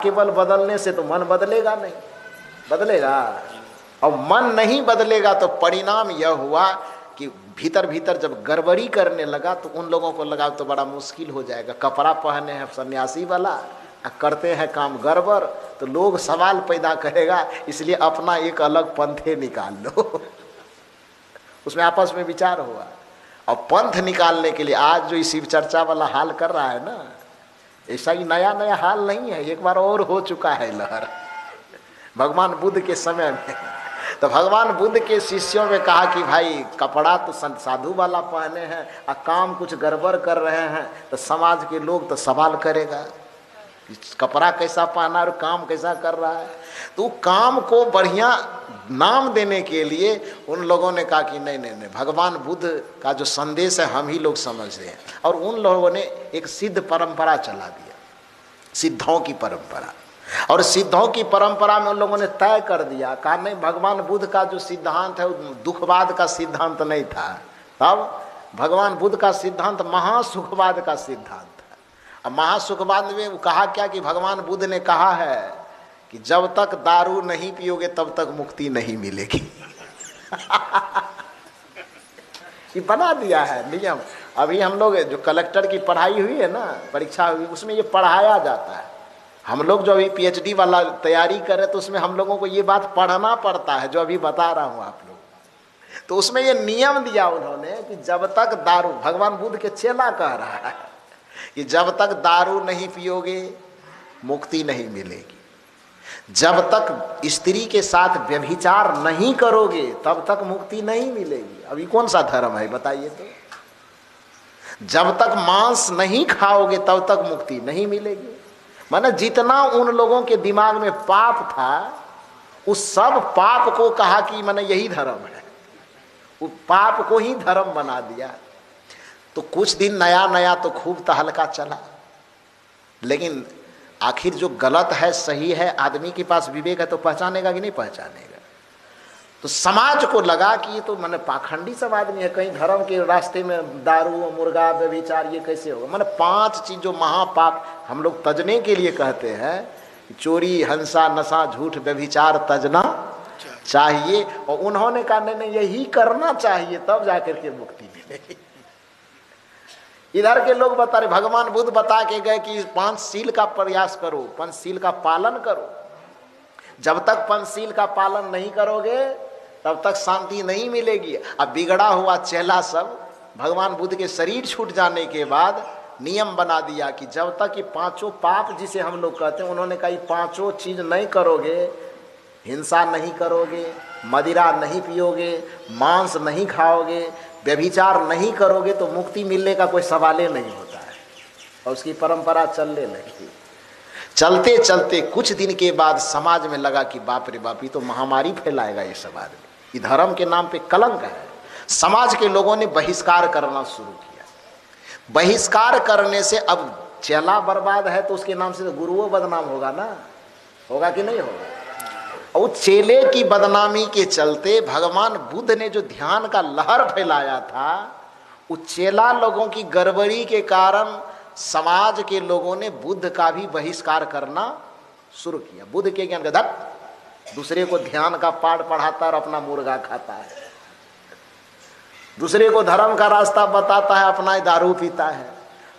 केवल बदलने से तो मन बदलेगा नहीं, बदलेगा। और मन नहीं बदलेगा तो परिणाम यह हुआ कि भीतर भीतर जब गड़बड़ी करने लगा तो उन लोगों को लगा तो बड़ा मुश्किल हो जाएगा। कपड़ा पहने हैं सन्यासी वाला, करते हैं काम गड़बड़, तो लोग सवाल पैदा करेगा, इसलिए अपना एक अलग पंथे निकाल लो। उसमें आपस में विचार हुआ और पंथ निकालने के लिए आज जो शिव चर्चा वाला हाल कर रहा है ना, ऐसा ही नया नया हाल नहीं है, एक बार और हो चुका है लहर भगवान बुद्ध के समय में। तो भगवान बुद्ध के शिष्यों में कहा कि भाई कपड़ा तो साधु वाला पहने हैं और काम कुछ गड़बड़ कर रहे हैं, तो समाज के लोग तो सवाल करेगा कपड़ा कैसा पहना और काम कैसा कर रहा है। तो काम को बढ़िया नाम देने के लिए उन लोगों ने कहा कि नहीं नहीं नहीं, भगवान बुद्ध का जो संदेश है हम ही लोग समझते हैं। और उन लोगों ने एक सिद्ध परंपरा चला दिया, सिद्धों की परंपरा। और सिद्धों की परंपरा में उन लोगों ने तय कर दिया, कहा नहीं भगवान बुद्ध का जो सिद्धांत है वो दुखवाद का सिद्धांत नहीं था, तब भगवान बुद्ध का सिद्धांत महासुखवाद का सिद्धांत है। अब महासुखवाद में वो कहा क्या कि भगवान बुद्ध ने कहा है कि जब तक दारू नहीं पियोगे तब तक मुक्ति नहीं मिलेगी। ये बना दिया है नियम। अभी हम लोग जो कलेक्टर की पढ़ाई हुई है ना, परीक्षा हुई, उसमें ये पढ़ाया जाता है। हम लोग जो अभी पीएचडी वाला तैयारी कर रहे तो उसमें हम लोगों को ये बात पढ़ना पड़ता है जो अभी बता रहा हूँ आप लोग। तो उसमें ये नियम दिया उन्होंने कि जब तक दारू, भगवान बुद्ध के चेला कह रहा है कि जब तक दारू नहीं पियोगे मुक्ति नहीं मिलेगी, जब तक स्त्री के साथ व्यभिचार नहीं करोगे तब तक मुक्ति नहीं मिलेगी। अभी कौन सा धर्म है बताइए तो? जब तक मांस नहीं खाओगे तब तक मुक्ति नहीं मिलेगी। माने जितना उन लोगों के दिमाग में पाप था उस सब पाप को कहा कि माने यही धर्म है, वो पाप को ही धर्म बना दिया। तो कुछ दिन नया नया तो खूब तहलका चला, लेकिन आखिर जो गलत है सही है, आदमी के पास विवेक है तो पहचानेगा कि नहीं पहचानेगा। तो समाज को लगा कि ये तो माने पाखंडी सब आदमी है, कहीं धर्म के रास्ते में दारू मुर्गा व्यभिचार ये कैसे होगा। माने 5 चीज जो महापाप हम लोग तजने के लिए कहते हैं, चोरी हिंसा नशा झूठ व्यभिचार तजना चाहिए, और उन्होंने कहा नहीं यही करना चाहिए तब जाकर के मुक्ति मिलेगी। इधर के लोग बता रहे भगवान बुद्ध बता के गए कि 5 का प्रयास करो, 5 का पालन करो। जब तक 5 का पालन नहीं करोगे तब तक शांति नहीं मिलेगी। अब बिगड़ा हुआ चेला सब भगवान बुद्ध के शरीर छूट जाने के बाद नियम बना दिया कि जब तक ये 5 पाप जिसे हम लोग कहते हैं, उन्होंने कहा 5 चीज नहीं करोगे, हिंसा नहीं करोगे, मदिरा नहीं पियोगे, मांस नहीं खाओगे, व्यभिचार नहीं करोगे तो मुक्ति मिलने का कोई सवाल ही नहीं होता है। और उसकी परंपरा चलने लगी। चलते चलते कुछ दिन के बाद समाज में लगा कि बाप रे बाप, ये तो महामारी फैलाएगा ये सब आदमी, ये धर्म के नाम पे कलंक है। समाज के लोगों ने बहिष्कार करना शुरू किया। बहिष्कार करने से अब चेला बर्बाद है तो उसके नाम से तो गुरुओं बदनाम होगा ना, होगा कि नहीं होगा। और चेले की बदनामी के चलते भगवान बुद्ध ने जो ध्यान का लहर फैलाया था, उस चेला लोगों की गड़बड़ी के कारण समाज के लोगों ने बुद्ध का भी बहिष्कार करना शुरू किया। बुद्ध के ज्ञान का धप, दूसरे को ध्यान का पाठ पढ़ाता है और अपना मुर्गा खाता है, दूसरे को धर्म का रास्ता बताता है, अपना दारू पीता है।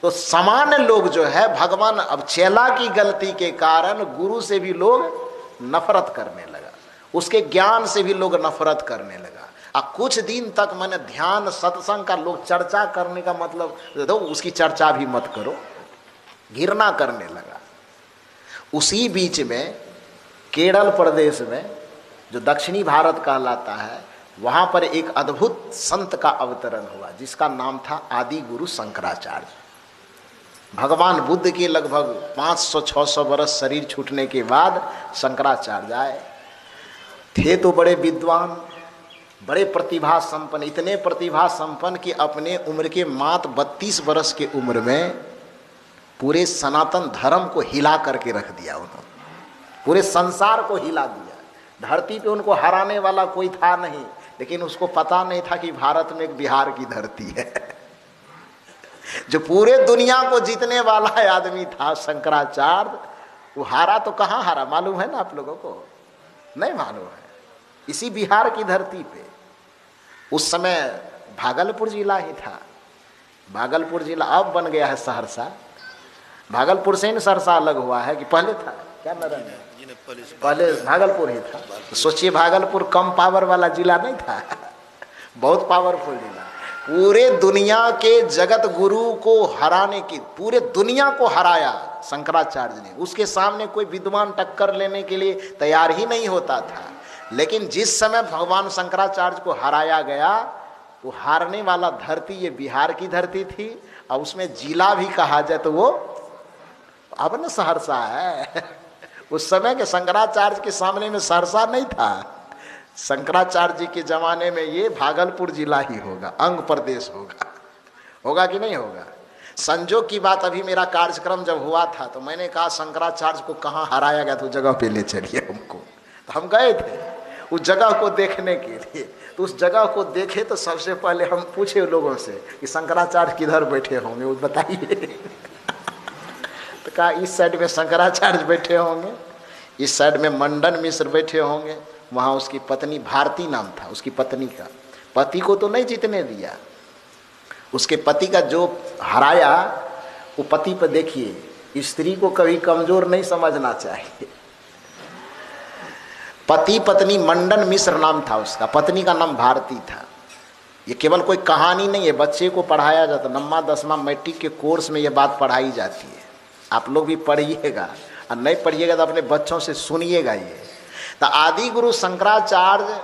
तो सामान्य लोग जो है भगवान, अब चेला की गलती के कारण गुरु से भी लोग नफरत करने लगा, उसके ज्ञान से भी लोग नफरत करने लगा। अब कुछ दिन तक मैंने ध्यान सत्संग का लोग चर्चा करने का मतलब दो, उसकी चर्चा भी मत करो, घृणा करने लगा। उसी बीच में केरल प्रदेश में जो दक्षिणी भारत कहलाता है, वहाँ पर एक अद्भुत संत का अवतरण हुआ जिसका नाम था आदि गुरु शंकराचार्य। भगवान बुद्ध के लगभग 500-600 वर्ष शरीर छूटने के बाद शंकराचार्य आए। थे तो बड़े विद्वान, बड़े प्रतिभा संपन्न, इतने प्रतिभा संपन्न कि अपने उम्र के मात्र 32 वर्ष के उम्र में पूरे सनातन धर्म को हिला करके रख दिया उन्होंने, पूरे संसार को हिला दिया। धरती पे उनको हराने वाला कोई था नहीं, लेकिन उसको पता नहीं था कि भारत में एक बिहार की धरती है। जो पूरे दुनिया को जीतने वाला आदमी था शंकराचार्य, वो हारा तो कहाँ हारा मालूम है ना आप लोगों को? नहीं मालूम है। इसी बिहार की धरती पे उस समय भागलपुर जिला ही था। भागलपुर जिला अब बन गया है सहरसा। भागलपुर से ही सहरसा अलग हुआ है कि पहले था? क्या नरेंद्र? पहले भागलपुर ही था। तो सोचिए भागलपुर कम पावर वाला जिला नहीं था, बहुत पावरफुल जिला। पूरे दुनिया के जगत गुरु को हराने की, पूरे दुनिया को हराया शंकराचार्य ने। उसके सामने कोई विद्वान टक्कर लेने के लिए तैयार ही नहीं होता था। लेकिन जिस समय भगवान शंकराचार्य को हराया गया, वो हारने वाला धरती ये बिहार की धरती थी, और उसमें जिला भी कहा जाए तो वो अब न सहरसा है। उस समय के शंकराचार्य के सामने में सहरसा नहीं था। शंकराचार्य जी के जमाने में ये भागलपुर जिला ही होगा, अंग प्रदेश होगा। होगा कि नहीं होगा? संजोग की बात, अभी मेरा कार्यक्रम जब हुआ था तो मैंने कहा शंकराचार्य को कहाँ हराया गया तो जगह पे ले चलिए हमको। तो हम गए थे उस जगह को देखने के लिए। तो उस जगह को देखे तो सबसे पहले हम पूछे लोगों से कि शंकराचार्य किधर बैठे होंगे, वो बताइए। तो कहा इस साइड में शंकराचार्य बैठे होंगे, इस साइड में मंडन मिश्र बैठे होंगे, वहाँ उसकी पत्नी भारती नाम था उसकी पत्नी का। पति को तो नहीं जीतने दिया, उसके पति का जो हराया वो पति पर देखिए। स्त्री को कभी कमजोर नहीं समझना चाहिए। पति पत्नी मंडन मिश्र नाम था उसका, पत्नी का नाम भारती था। ये केवल कोई कहानी नहीं है, बच्चे को पढ़ाया जाता, 9वां 10वां मैट्रिक के कोर्स में ये बात पढ़ाई जाती है। आप लोग भी पढ़िएगा, और नहीं पढ़िएगा तो अपने बच्चों से सुनिएगा। ये तो आदि गुरु शंकराचार्य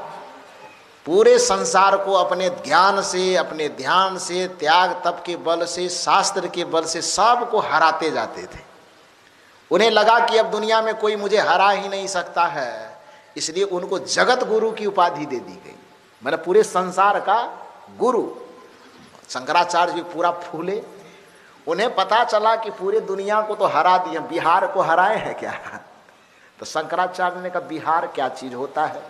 पूरे संसार को अपने ज्ञान से, अपने ध्यान से, त्याग तप के बल से, शास्त्र के बल से सबको हराते जाते थे। उन्हें लगा कि अब दुनिया में कोई मुझे हरा ही नहीं सकता है, इसलिए उनको जगत गुरु की उपाधि दे दी गई। मतलब पूरे संसार का गुरु। शंकराचार्य भी पूरा फूले। उन्हें पता चला कि पूरे दुनिया को तो हरा दिया, बिहार को हराए हैं क्या? तो शंकराचार्य ने कहा बिहार क्या चीज होता है?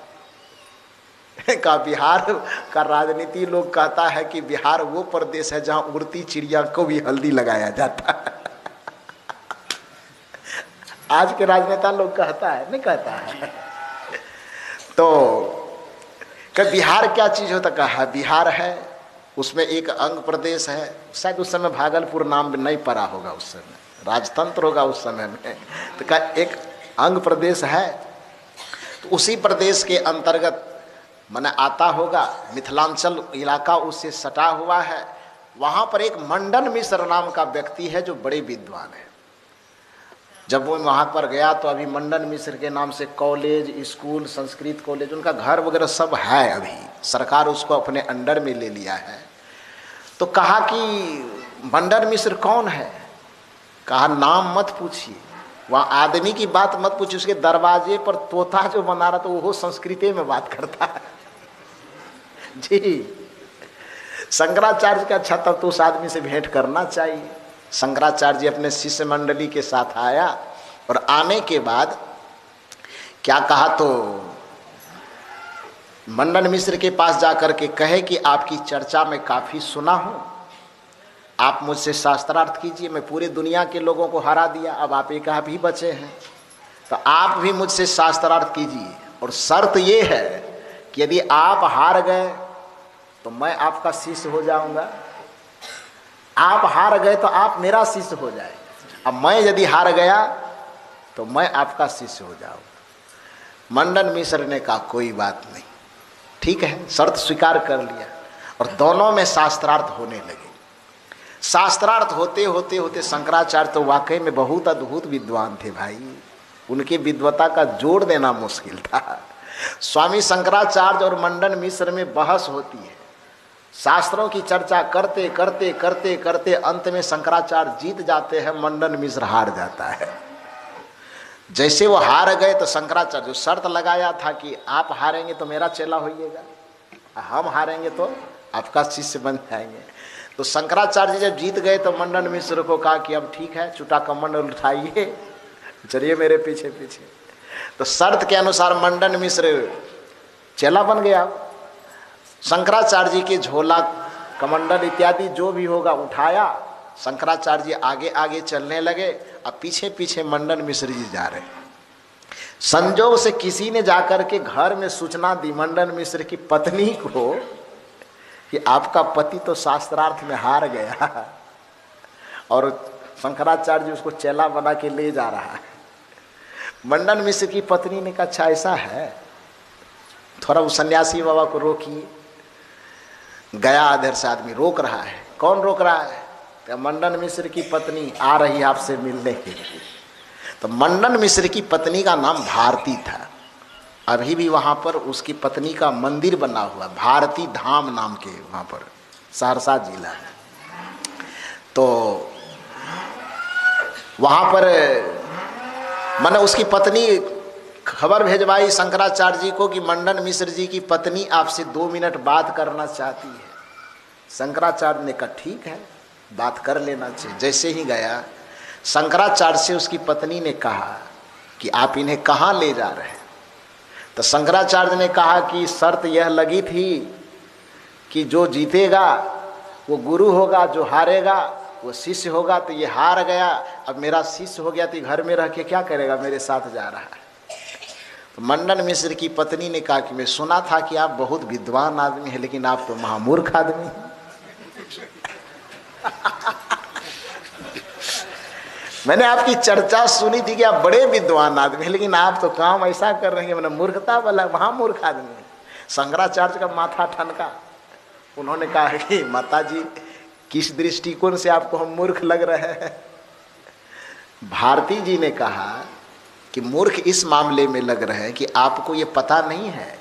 कहा बिहार का राजनीति लोग कहता है कि बिहार वो प्रदेश है जहां उड़ती चिड़िया को भी हल्दी लगाया जाता है। आज के राजनेता लोग कहता है, नहीं कहता है? तो कहा बिहार क्या चीज होता? कहा बिहार है, उसमें एक अंग प्रदेश है। शायद उस समय भागलपुर नाम नहीं पड़ा होगा, उस समय राजतंत्र होगा उस समय में। तो कहा एक अंग प्रदेश है, तो उसी प्रदेश के अंतर्गत माने आता होगा। मिथिलांचल इलाका उससे सटा हुआ है। वहाँ पर एक मंडन मिश्र नाम का व्यक्ति है जो बड़े विद्वान है। जब वो वहाँ पर गया तो अभी मंडन मिश्र के नाम से कॉलेज, स्कूल, संस्कृत कॉलेज, उनका घर वगैरह सब है। अभी सरकार उसको अपने अंडर में ले लिया है। तो कहा कि मंडन मिश्र कौन है? कहा नाम मत पूछिए, वहाँ आदमी की बात मत पूछिए। उसके दरवाजे पर तोता जो बना रहा तो वो संस्कृति में बात करता है। जी शंकराचार्य का अच्छा, तब तो उस आदमी से भेंट करना चाहिए। शंकराचार्य जी अपने शिष्य मंडली के साथ आया, और आने के बाद क्या कहा, तो मंडन मिश्र के पास जाकर के कहे कि आपकी चर्चा में काफ़ी सुना हूँ, आप मुझसे शास्त्रार्थ कीजिए। मैं पूरी दुनिया के लोगों को हरा दिया, अब आप एक आप ही बचे हैं, तो आप भी मुझसे शास्त्रार्थ कीजिए। और शर्त ये है कि यदि आप हार गए तो मैं आपका शिष्य हो जाऊंगा, आप हार गए तो आप मेरा शिष्य हो जाए, अब मैं यदि हार गया तो मैं आपका शिष्य हो जाऊंगा। मंडन मिश्र ने कहा कोई बात नहीं, ठीक है, शर्त स्वीकार कर लिया। और दोनों में शास्त्रार्थ होने लगे। शास्त्रार्थ होते होते होते शंकराचार्य तो वाकई में बहुत अद्भुत विद्वान थे भाई, उनकी विद्वता का जोड़ देना मुश्किल था। स्वामी शंकराचार्य और मंडन मिश्र में बहस होती है, शास्त्रों की चर्चा करते करते करते करते अंत में शंकराचार्य जीत जाते हैं, मंडन मिश्र हार जाता है। जैसे वो हार गए तो शंकराचार्य जो शर्त लगाया था कि आप हारेंगे तो मेरा चेला होइएगा, हम हारेंगे तो आपका शिष्य बन जाएंगे। तो शंकराचार्य जब जीत गए तो मंडन मिश्र को कहा कि अब ठीक है, चूटा कमंडल उठाइए, चलिए मेरे पीछे पीछे। तो शर्त के अनुसार मंडन मिश्र चेला बन गया। शंकराचार्य जी के झोला, कमंडल इत्यादि जो भी होगा उठाया, शंकराचार्य जी आगे आगे चलने लगे और पीछे पीछे मंडन मिश्र जी जा रहे। संजोग से किसी ने जाकर के घर में सूचना दी मंडन मिश्र की पत्नी को कि आपका पति तो शास्त्रार्थ में हार गया और शंकराचार्य जी उसको चेला बना के ले जा रहा है। मंडन मिश्र की पत्नी ने कहा अच्छा ऐसा है, थोड़ा उस सन्यासी बाबा को रोकिए। गया इधर से आदमी रोक रहा है। कौन रोक रहा है? तो मंडन मिश्र की पत्नी आ रही आपसे मिलने के लिए। तो मंडन मिश्र की पत्नी का नाम भारती था। अभी भी वहाँ पर उसकी पत्नी का मंदिर बना हुआ, भारती धाम नाम के, वहाँ पर सहरसा जिला है। तो वहाँ पर मैंने उसकी पत्नी खबर भेजवाई शंकराचार्य जी को कि मंडन मिश्र जी की पत्नी आपसे 2 मिनट बात करना चाहती है। शंकराचार्य ने कहा ठीक है, बात कर लेना चाहिए। जैसे ही गया, शंकराचार्य से उसकी पत्नी ने कहा कि आप इन्हें कहाँ ले जा रहे हैं? तो शंकराचार्य ने कहा कि शर्त यह लगी थी कि जो जीतेगा वो गुरु होगा, जो हारेगा वो शिष्य होगा। तो ये हार गया, अब मेरा शिष्य हो गया तो घर में रह के क्या करेगा, मेरे साथ जा रहा है। तो मंडन मिश्र की पत्नी ने कहा कि मैं सुना था कि आप बहुत विद्वान आदमी हैं, लेकिन आप तो महामूर्ख आदमी हैं। मैंने आपकी चर्चा सुनी थी कि आप बड़े विद्वान आदमी हैं, लेकिन आप तो काम ऐसा कर रहे हैं, मैंने मूर्खता वाला महामूर्ख आदमी है। शंकराचार्य का माथा ठनका। उन्होंने कहा कि माता जी किस दृष्टिकोण से आपको हम मूर्ख लग रहे हैं? भारती जी ने कहा कि मूर्ख इस मामले में लग रहे हैं कि आपको ये पता नहीं है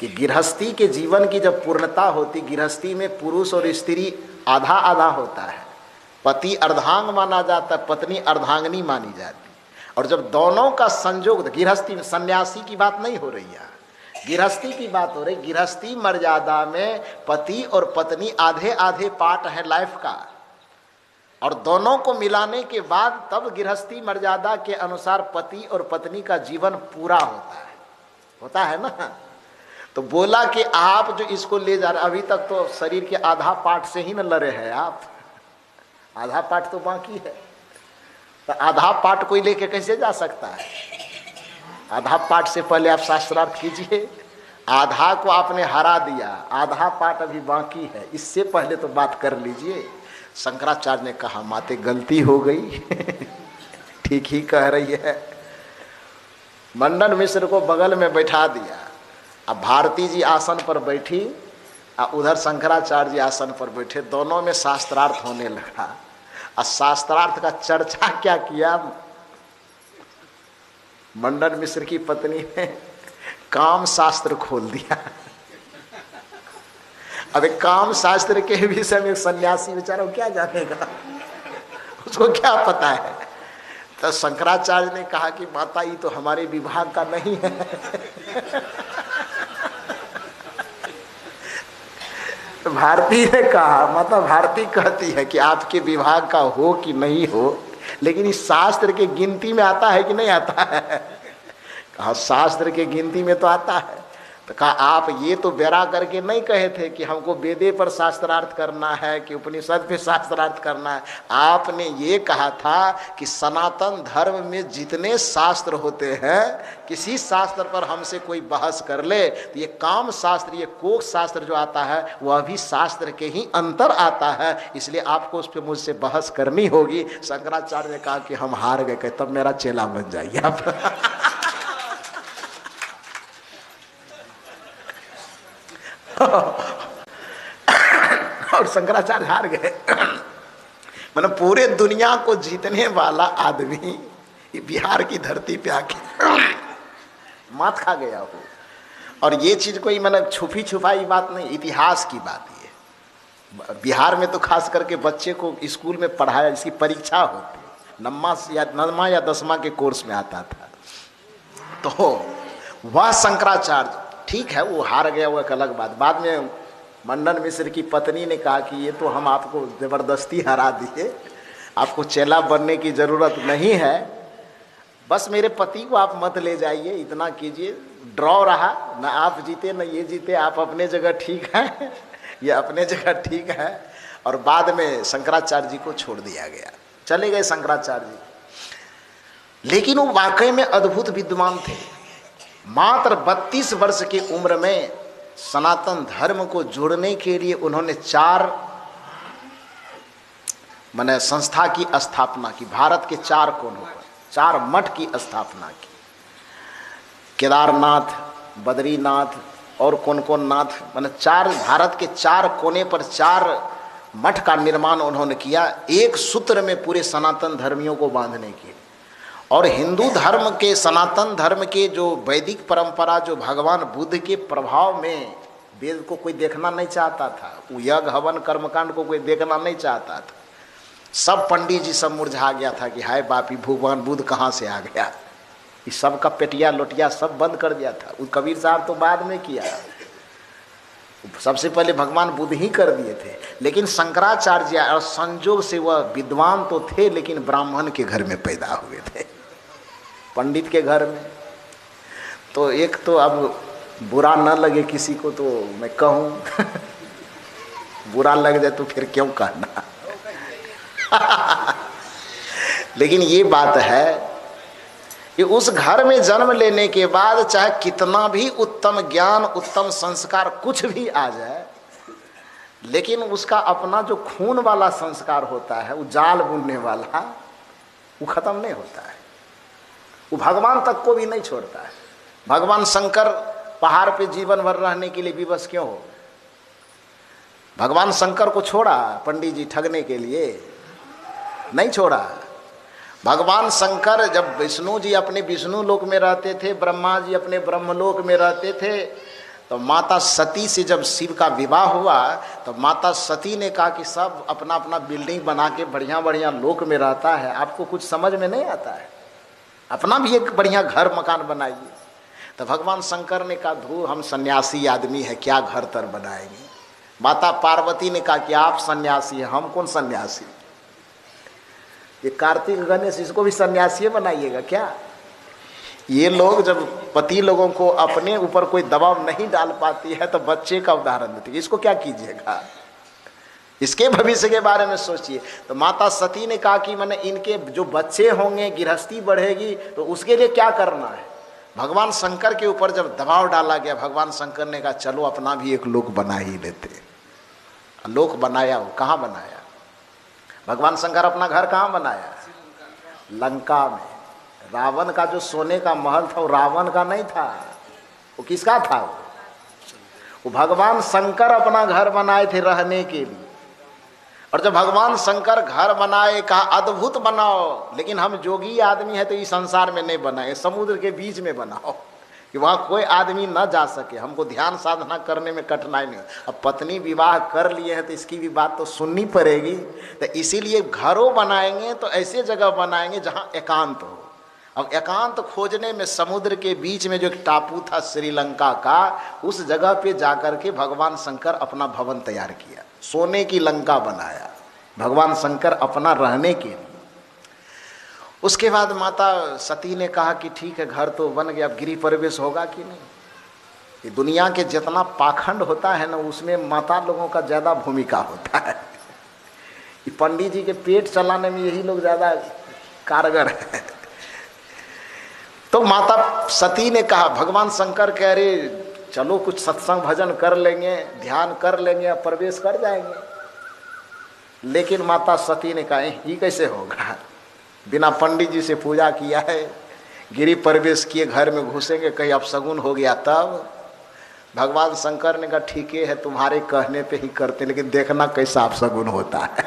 कि गृहस्थी के जीवन की जब पूर्णता होती, गृहस्थी में पुरुष और स्त्री आधा आधा होता है। पति अर्धांग माना जाता है, पत्नी अर्धांगिनी मानी जाती। और जब दोनों का संयोग, गृहस्थी में, सन्यासी की बात नहीं हो रही है, गृहस्थी की बात हो रही। गृहस्थी मर्यादा में पति और पत्नी आधे आधे पार्ट है लाइफ का, और दोनों को मिलाने के बाद तब गृहस्थी मर्यादा के अनुसार पति और पत्नी का जीवन पूरा होता है ना। तो बोला कि आप जो इसको ले जा रहे, अभी तक तो शरीर के आधा पार्ट से ही न लड़े हैं आप, आधा पार्ट तो बाकी है। तो आधा पार्ट कोई लेके कैसे जा सकता है? आधा पार्ट से पहले आप शास्त्रार्थ कीजिए। आधा को आपने हरा दिया, आधा पार्ट अभी बाकी है, इससे पहले तो बात कर लीजिए। शंकराचार्य ने कहा माते गलती हो गई। ठीक ही कह रही है। मंडन मिश्र को बगल में बैठा दिया। अब भारती जी आसन पर बैठी और उधर शंकराचार्य जी आसन पर बैठे। दोनों में शास्त्रार्थ होने लगा। और शास्त्रार्थ का चर्चा क्या किया, मंडन मिश्र की पत्नी ने काम शास्त्र खोल दिया। अब काम शास्त्र के विषय में सन्यासी बेचारा क्या जानेगा, उसको क्या पता है। तो शंकराचार्य ने कहा कि माता ये तो हमारे विभाग का नहीं है। तो भारती ने कहा, माता भारती कहती है कि आपके विभाग का हो कि नहीं हो, लेकिन इस शास्त्र के गिनती में आता है कि नहीं आता है? कहा शास्त्र के गिनती में तो आता है। तो कहा आप ये तो बेरा करके नहीं कहे थे कि हमको वेदे पर शास्त्रार्थ करना है कि उपनिषद पे शास्त्रार्थ करना है। आपने ये कहा था कि सनातन धर्म में जितने शास्त्र होते हैं, किसी शास्त्र पर हमसे कोई बहस कर ले तो ये काम शास्त्र, ये कोक शास्त्र जो आता है वह भी शास्त्र के ही अंतर आता है, इसलिए आपको उस पर मुझसे बहस करनी होगी। शंकराचार्य ने कहा कि हम हार गए। तब मेरा चेला बन जाइए आप। और शंकराचार्य हार गए। मतलब पूरे दुनिया को जीतने वाला आदमी बिहार की धरती पे आके मात खा गया हो। और ये चीज कोई मतलब छुपी छुपाई बात नहीं, इतिहास की बात है। बिहार में तो खास करके बच्चे को स्कूल में पढ़ाया, इसकी परीक्षा होती, नवमा या 10वां के कोर्स में आता था। तो वह शंकराचार्य, ठीक है वो हार गया, वो एक अलग बात। बाद में मंडन मिश्र की पत्नी ने कहा कि ये तो हम आपको ज़बरदस्ती हरा दिए, आपको चेला बनने की ज़रूरत नहीं है, बस मेरे पति को आप मत ले जाइए, इतना कीजिए। ड्रॉ रहा, न आप जीते न ये जीते, आप अपने जगह ठीक हैं, ये अपने जगह ठीक है। और बाद में शंकराचार्य जी को छोड़ दिया गया, चले गए शंकराचार्य जी। लेकिन वो वाकई में अद्भुत विद्वान थे। मात्र 32 वर्ष की उम्र में सनातन धर्म को जोड़ने के लिए उन्होंने 4 माने संस्था की स्थापना की। भारत के 4 कोनों पर 4 मठ की स्थापना की। केदारनाथ, बद्रीनाथ और कौन नाथ, माने 4 भारत के 4 कोने पर 4 मठ का निर्माण उन्होंने किया, एक सूत्र में पूरे सनातन धर्मियों को बांधने के लिए। और हिंदू धर्म के, सनातन धर्म के जो वैदिक परंपरा, जो भगवान बुद्ध के प्रभाव में, वेद को कोई देखना नहीं चाहता था, यज्ञ हवन कर्मकांड को कोई देखना नहीं चाहता था। सब पंडित जी सब मुरझा गया था कि हाय बापी भगवान बुद्ध कहाँ से आ गया। इस सब का पेटिया लोटिया सब बंद कर दिया था। कबीर साहब तो बाद में किया, सबसे पहले भगवान बुद्ध ही कर दिए थे। लेकिन शंकराचार्य और संजोग से वह विद्वान तो थे, लेकिन ब्राह्मण के घर में पैदा हुए थे, पंडित के घर में। तो एक तो अब बुरा न लगे किसी को तो मैं कहूँ बुरा लग जाए तो फिर क्यों कहना लेकिन ये बात है कि उस घर में जन्म लेने के बाद चाहे कितना भी उत्तम ज्ञान, उत्तम संस्कार कुछ भी आ जाए, लेकिन उसका अपना जो खून वाला संस्कार होता है, वो जाल बुनने वाला, वो खत्म नहीं होता है। वो भगवान तक को भी नहीं छोड़ता है। भगवान शंकर पहाड़ पे जीवन भर रहने के लिए विवश क्यों हो? भगवान शंकर को छोड़ा पंडित जी ठगने के लिए? नहीं छोड़ा। भगवान शंकर जब विष्णु जी अपने विष्णु लोक में रहते थे, ब्रह्मा जी अपने ब्रह्मलोक में रहते थे, तो माता सती से जब शिव का विवाह हुआ तो माता सती ने कहा कि सब अपना अपना बिल्डिंग बना के बढ़िया बढ़िया लोक में रहता है, आपको कुछ समझ में नहीं आता है, अपना भी एक बढ़िया घर मकान बनाइए। तो भगवान शंकर ने कहा धू हम सन्यासी आदमी है, क्या घर तर बनाएंगे। माता पार्वती ने कहा कि आप सन्यासी हैं, हम कौन सन्यासी, ये कार्तिक गणेश इसको भी सन्यासी बनाइएगा क्या। ये लोग जब पति लोगों को अपने ऊपर कोई दबाव नहीं डाल पाती है तो बच्चे का उदाहरण देती है, इसको क्या कीजिएगा, इसके भविष्य के बारे में सोचिए। तो माता सती ने कहा कि मैंने इनके जो बच्चे होंगे, गृहस्थी बढ़ेगी, तो उसके लिए क्या करना है। भगवान शंकर के ऊपर जब दबाव डाला गया, भगवान शंकर ने कहा चलो अपना भी एक लोक बना ही लेते। लोक बनाया, वो कहाँ बनाया भगवान शंकर? अपना घर कहाँ बनाया? लंका में। रावण का जो सोने का महल था वो रावण का नहीं था, वो किसका था? वो भगवान शंकर अपना घर बनाए थे रहने के लिए। और जब भगवान शंकर घर बनाए, कहा अद्भुत बनाओ, लेकिन हम जोगी आदमी है तो इस संसार में नहीं बनाए, समुद्र के बीच में बनाओ कि वहाँ कोई आदमी न जा सके, हमको ध्यान साधना करने में कठिनाई नहीं। अब पत्नी विवाह कर लिए हैं तो इसकी भी बात तो सुननी पड़ेगी, तो इसीलिए घरों बनाएंगे तो ऐसे जगह बनाएंगे जहाँ एकांत हो। अब एकांत खोजने में समुद्र के बीच में जो एक टापू था श्रीलंका का, उस जगह पे जाकर के भगवान शंकर अपना भवन तैयार किया, सोने की लंका बनाया भगवान शंकर अपना रहने के लिए। उसके बाद माता सती ने कहा कि ठीक है घर तो बन गया, अब गृह प्रवेश होगा कि नहीं। ये दुनिया के जितना पाखंड होता है ना, उसमें माता लोगों का ज़्यादा भूमिका होता है। ये पंडित जी के पेट चलाने में यही लोग ज़्यादा कारगर है। तो माता सती ने कहा, भगवान शंकर कह रहे चलो कुछ सत्संग भजन कर लेंगे, ध्यान कर लेंगे, अब प्रवेश कर जाएंगे। लेकिन माता सती ने कहा ये कैसे होगा, बिना पंडित जी से पूजा किया है, गिरी प्रवेश किए घर में घुसेंगे, कहीं अपशगुन हो गया तब। भगवान शंकर ने कहा ठीक है तुम्हारे कहने पे ही करते, लेकिन देखना कैसा अपशगुन होता है।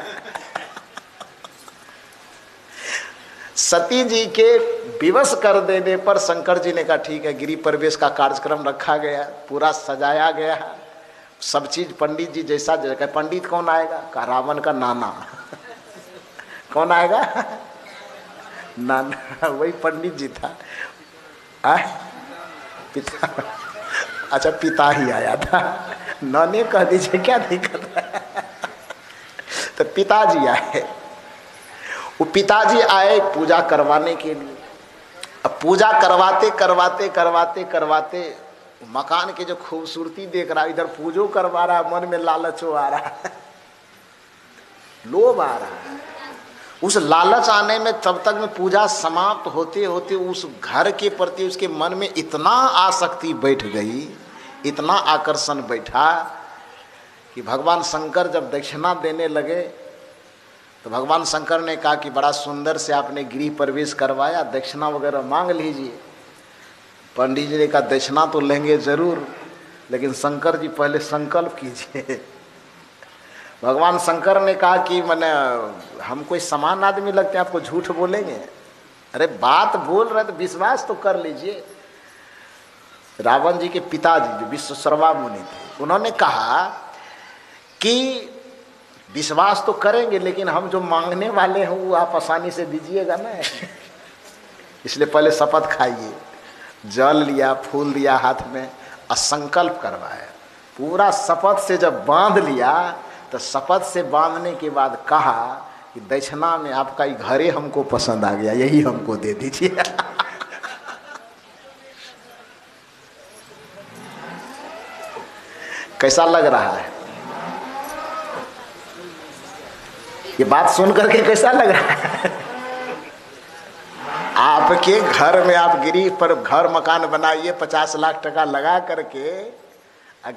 सती जी के विवश कर देने पर शंकर जी ने कहा ठीक है, गिरी प्रवेश का कार्यक्रम रखा गया, पूरा सजाया गया, सब चीज पंडित जी जैसा जगह। पंडित कौन आएगा? का रावण का नाना। कौन आएगा? नाना, वही पंडित जी था। पिता, अच्छा पिता ही आया था, नाने कह दीजिए क्या दिक्कत है। तो पिताजी आए, वो पिताजी आए पूजा करवाने के लिए। अब पूजा करवाते करवाते करवाते करवाते मकान की जो खूबसूरती देख रहा, इधर पूजो करवा रहा, मन में लालचो आ रहा। लोभ आ रहा है। उस लालच आने में तब तक में पूजा समाप्त होते होते उस घर के प्रति उसके मन में इतना आसक्ति बैठ गई, इतना आकर्षण बैठा कि भगवान शंकर जब दक्षिणा देने लगे तो भगवान शंकर ने कहा कि बड़ा सुंदर से आपने गृह प्रवेश करवाया, दक्षिणा वगैरह मांग लीजिए। पंडित जी ने कहा दक्षिणा तो लेंगे जरूर, लेकिन शंकर जी पहले संकल्प कीजिए। भगवान शंकर ने कहा कि मैंने हम कोई समान आदमी लगते हैं, आपको झूठ बोलेंगे? अरे बात बोल रहे तो विश्वास तो कर लीजिए। रावण जी के पिताजी जो विश्वशर्मा मुनि थे, उन्होंने कहा कि विश्वास तो करेंगे लेकिन हम जो मांगने वाले हैं वो आप आसानी से दीजिएगा ना, इसलिए पहले शपथ खाइए। जल लिया, फूल दिया हाथ में, असंकल्प करवाया। पूरा शपथ से जब बांध लिया तो शपथ से बांधने के बाद कहा कि दक्षिणा में आपका ये घरे हमको पसंद आ गया, यही हमको दे दीजिए। कैसा लग रहा है ये बात सुन करके? कैसा लग रहा है? आपके घर में आप गृह पर घर मकान बनाइए, 50 लाख टका लगा करके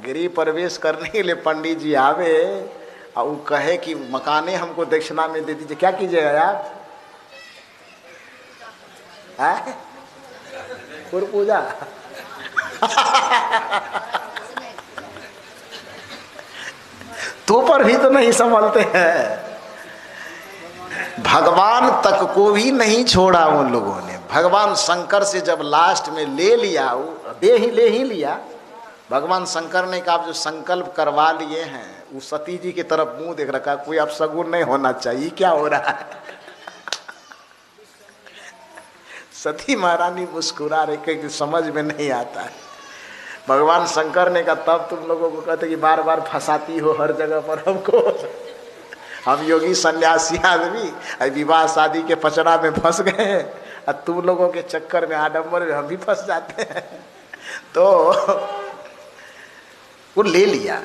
गृह प्रवेश करने के लिए पंडित जी आवे और वो कहे कि मकाने हमको दक्षिणा में दे दीजिए, क्या कीजिएगा आप? पूजा तो पर भी तो नहीं संभलते हैं। भगवान तक को भी नहीं छोड़ा उन लोगों ने। भगवान शंकर से जब लास्ट में ले लिया, ले ही लिया। भगवान शंकर ने कहा जो संकल्प करवा लिए हैं, वो सती जी की तरफ मुंह देख रखा, कोई अब सगुन नहीं होना चाहिए, क्या हो रहा है? सती महारानी मुस्कुरा रही, कहीं समझ में नहीं आता है। भगवान शंकर ने कहा तब तुम लोगों को कहते कि बार बार फंसाती हो हर जगह पर हमको। हम योगी सन्यासी आदमी विवाह शादी के पचड़ा में फंस गए और तुम लोगों के चक्कर में आडंबर में हम भी फंस जाते हैं। तो वो ले लिया।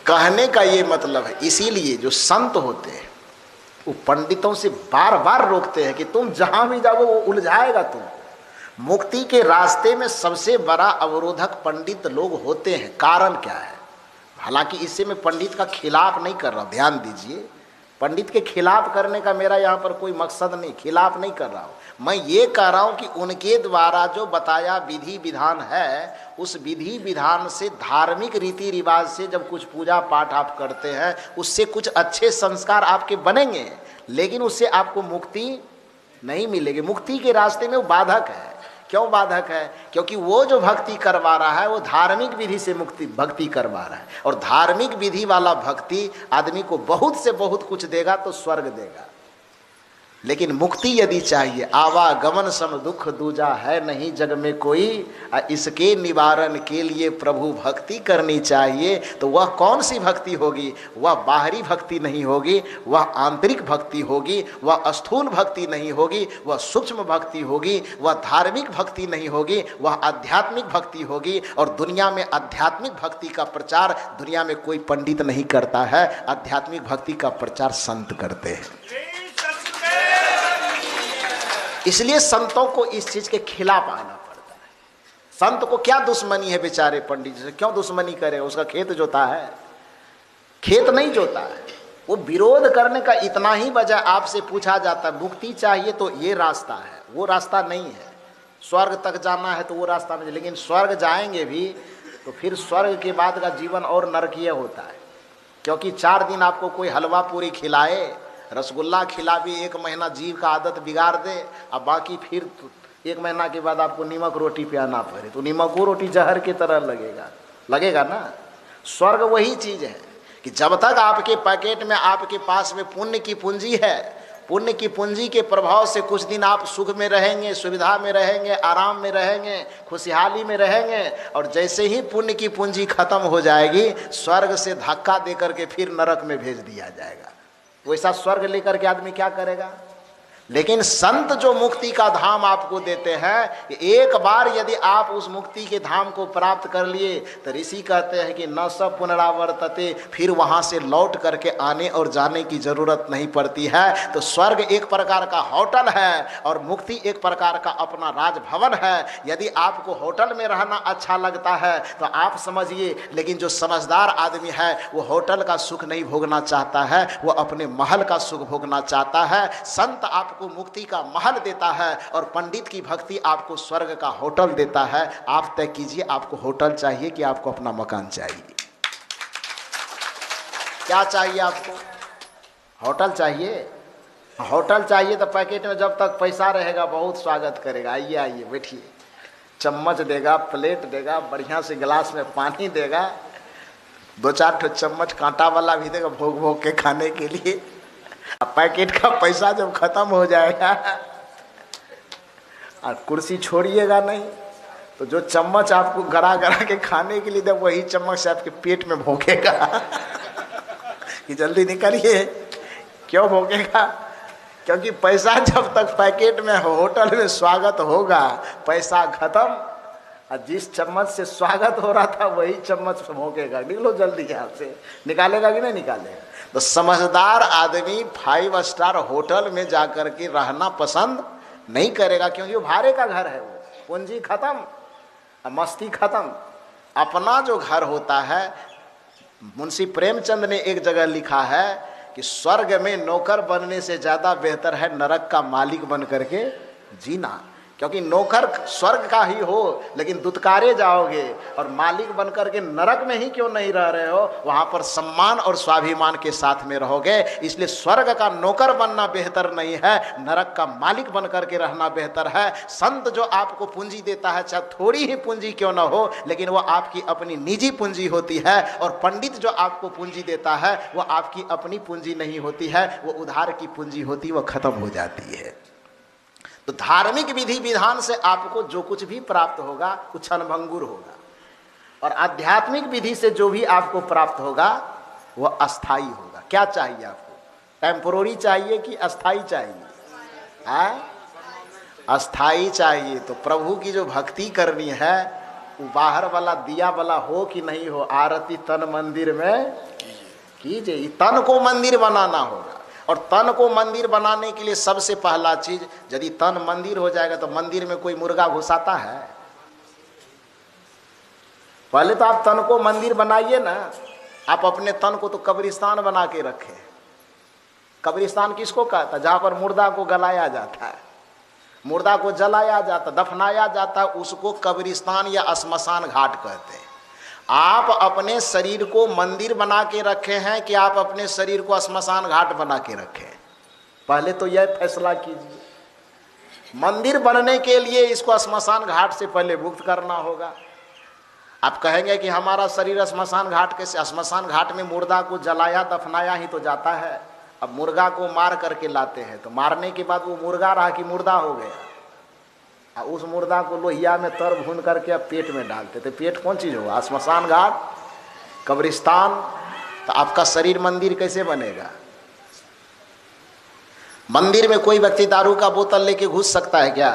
कहने का ये मतलब है, इसीलिए जो संत होते हैं वो पंडितों से बार बार रोकते हैं कि तुम जहां भी जाओ वो उलझाएगा तुम। मुक्ति के रास्ते में सबसे बड़ा अवरोधक पंडित लोग होते हैं। कारण क्या है? हालांकि इससे मैं पंडित का खिलाफ नहीं कर रहा हूं, ध्यान दीजिए। पंडित के खिलाफ करने का मेरा यहाँ पर कोई मकसद नहीं, खिलाफ नहीं कर रहा हूँ। मैं ये कह रहा हूँ कि उनके द्वारा जो बताया विधि विधान है, उस विधि विधान से, धार्मिक रीति रिवाज से जब कुछ पूजा पाठ आप करते हैं, उससे कुछ अच्छे संस्कार आपके बनेंगे, लेकिन उससे आपको मुक्ति नहीं मिलेगी। मुक्ति के रास्ते में वो बाधक है। क्यों बाधक है? क्योंकि वो जो भक्ति करवा रहा है वो धार्मिक विधि से भक्ति करवा रहा है, और धार्मिक विधि वाला भक्ति आदमी को बहुत से बहुत कुछ देगा तो स्वर्ग देगा। लेकिन मुक्ति यदि चाहिए, आवागमन सम दुख दूजा है नहीं जग में कोई, इसके निवारण के लिए प्रभु भक्ति करनी चाहिए। तो वह कौन सी भक्ति होगी? वह बाहरी भक्ति नहीं होगी, वह आंतरिक भक्ति होगी, वह स्थूल भक्ति नहीं होगी, वह सूक्ष्म भक्ति होगी, वह धार्मिक भक्ति नहीं होगी, वह आध्यात्मिक भक्ति होगी। और दुनिया में आध्यात्मिक भक्ति का प्रचार दुनिया में कोई पंडित नहीं करता है, आध्यात्मिक भक्ति का प्रचार संत करते हैं। इसलिए संतों को इस चीज के खिलाफ आना पड़ता है। संत को क्या दुश्मनी है बेचारे पंडित जी से? क्यों दुश्मनी करे? उसका खेत जोता है? खेत नहीं जोता है। वो विरोध करने का इतना ही वजह आपसे पूछा जाता है, मुक्ति चाहिए तो ये रास्ता है, वो रास्ता नहीं है। स्वर्ग तक जाना है तो वो रास्ता नहीं, लेकिन स्वर्ग जाएंगे भी तो फिर स्वर्ग के बाद का जीवन और नरकीय होता है। क्योंकि 4 दिन आपको कोई हलवा पूरी खिलाए, रसगुल्ला खिला भी 1 महीना जीव का आदत बिगाड़ दे, अब बाकी फिर 1 महीना के बाद आपको नीमक रोटी पियाना पड़े, तो नीमक वो रोटी जहर की तरह लगेगा ना। स्वर्ग वही चीज़ है कि जब तक आपके पैकेट में, आपके पास में पुण्य की पूंजी है, पुण्य की पूंजी के प्रभाव से कुछ दिन आप सुख में रहेंगे, सुविधा में रहेंगे, आराम में रहेंगे, खुशहाली में रहेंगे। और जैसे ही पुण्य की पूंजी खत्म हो जाएगी, स्वर्ग से धक्का दे करके फिर नरक में भेज दिया जाएगा। वैसा स्वर्ग लेकर के आदमी क्या करेगा? लेकिन संत जो मुक्ति का धाम आपको देते हैं, एक बार यदि आप उस मुक्ति के धाम को प्राप्त कर लिए तो ऋषि कहते हैं कि न सब पुनरावर्तते, फिर वहां से लौट करके आने और जाने की जरूरत नहीं पड़ती है। तो स्वर्ग एक प्रकार का होटल है और मुक्ति एक प्रकार का अपना राजभवन है। यदि आपको होटल में रहना अच्छा लगता है तो आप समझिए, लेकिन जो समझदार आदमी है वो होटल का सुख नहीं भोगना चाहता है, वो अपने महल का सुख भोगना चाहता है। संत आपको मुक्ति का महल देता है और पंडित की भक्ति आपको स्वर्ग का होटल देता है। आप तय कीजिए, आपको होटल चाहिए कि आपको अपना मकान चाहिए? क्या चाहिए आपको? होटल चाहिए? होटल चाहिए तो पैकेट में जब तक पैसा रहेगा बहुत स्वागत करेगा, आइए आइए बैठिए, चम्मच देगा, प्लेट देगा, बढ़िया से गिलास में पानी देगा, 2-4 चम्मच कांटा वाला भी देगा भोग भोग के खाने के लिए। पैकेट का पैसा जब खत्म हो जाएगा और कुर्सी छोड़िएगा नहीं, तो जो चम्मच आपको गड़ा गड़ा के खाने के लिए दे वही चम्मच से आपके पेट में भोंकेगा कि जल्दी निकलिए। क्यों भोंकेगा? क्योंकि पैसा जब तक पैकेट में होटल में स्वागत होगा, पैसा खत्म, और जिस चम्मच से स्वागत हो रहा था वही चम्मच से भोंकेगा। निकलो जल्दी यहाँ से। निकालेगा कि नहीं निकालेगा? तो समझदार आदमी 5 स्टार होटल में जाकर के रहना पसंद नहीं करेगा, क्योंकि वो भाड़े का घर है, वो पूंजी खत्म, मस्ती खत्म। अपना जो घर होता है, मुंशी प्रेमचंद ने एक जगह लिखा है कि स्वर्ग में नौकर बनने से ज्यादा बेहतर है नरक का मालिक बन करके जीना। क्योंकि नौकर स्वर्ग का ही हो लेकिन दुत्कारे जाओगे, और मालिक बनकर के नरक में ही क्यों नहीं रह रहे हो, वहां पर सम्मान और स्वाभिमान के साथ में रहोगे। इसलिए स्वर्ग का नौकर बनना बेहतर नहीं है, नरक का मालिक बनकर के रहना बेहतर है। संत जो आपको पूंजी देता है, चाहे थोड़ी ही पूंजी क्यों ना हो, लेकिन वो आपकी अपनी निजी पूंजी होती है। और पंडित जो आपको पूंजी देता है वो आपकी अपनी पूंजी नहीं होती है, वो उधार की पूंजी होती है, वो खत्म हो जाती है। तो धार्मिक विधि विधान से आपको जो कुछ भी प्राप्त होगा वो क्षणभंगुर होगा, और आध्यात्मिक विधि से जो भी आपको प्राप्त होगा वह अस्थाई होगा। क्या चाहिए आपको? टेम्पोररी चाहिए कि अस्थाई चाहिए? अस्थाई चाहिए। तो प्रभु की जो भक्ति करनी है वो बाहर वाला दिया वाला हो कि नहीं हो, आरती तन मंदिर में कीजिए। तन को मंदिर बनाना होगा, और तन को मंदिर बनाने के लिए सबसे पहला चीज, यदि तन मंदिर हो जाएगा तो मंदिर में कोई मुर्गा घुसाता है? पहले तो आप तन को मंदिर बनाइए ना। आप अपने तन को तो कब्रिस्तान बना के रखे। कब्रिस्तान किसको कहता है? जहां पर मुर्दा को गलाया जाता है, मुर्दा को जलाया जाता, दफनाया जाता है, उसको कब्रिस्तान या श्मशान घाट कहते हैं। आप अपने शरीर को मंदिर बना के रखे हैं कि आप अपने शरीर को श्मशान घाट बना के रखें? पहले तो यह फैसला कीजिए। मंदिर बनने के लिए इसको श्मशान घाट से पहले मुक्त करना होगा। आप कहेंगे कि हमारा शरीर श्मशान घाट कैसे? श्मशान घाट में मुर्दा को जलाया दफनाया ही तो जाता है। अब मुर्गा को मार करके लाते हैं, तो मारने के बाद वो मुर्गा रहा कि मुर्दा हो गया, उस मुर्दा को लोहिया में तर भून करके अब पेट में डालते थे। पेट कौन चीज होगा? श्मशान घाट, कब्रिस्तान। तो आपका शरीर मंदिर कैसे बनेगा? मंदिर में कोई व्यक्ति दारू का बोतल लेके घुस सकता है क्या?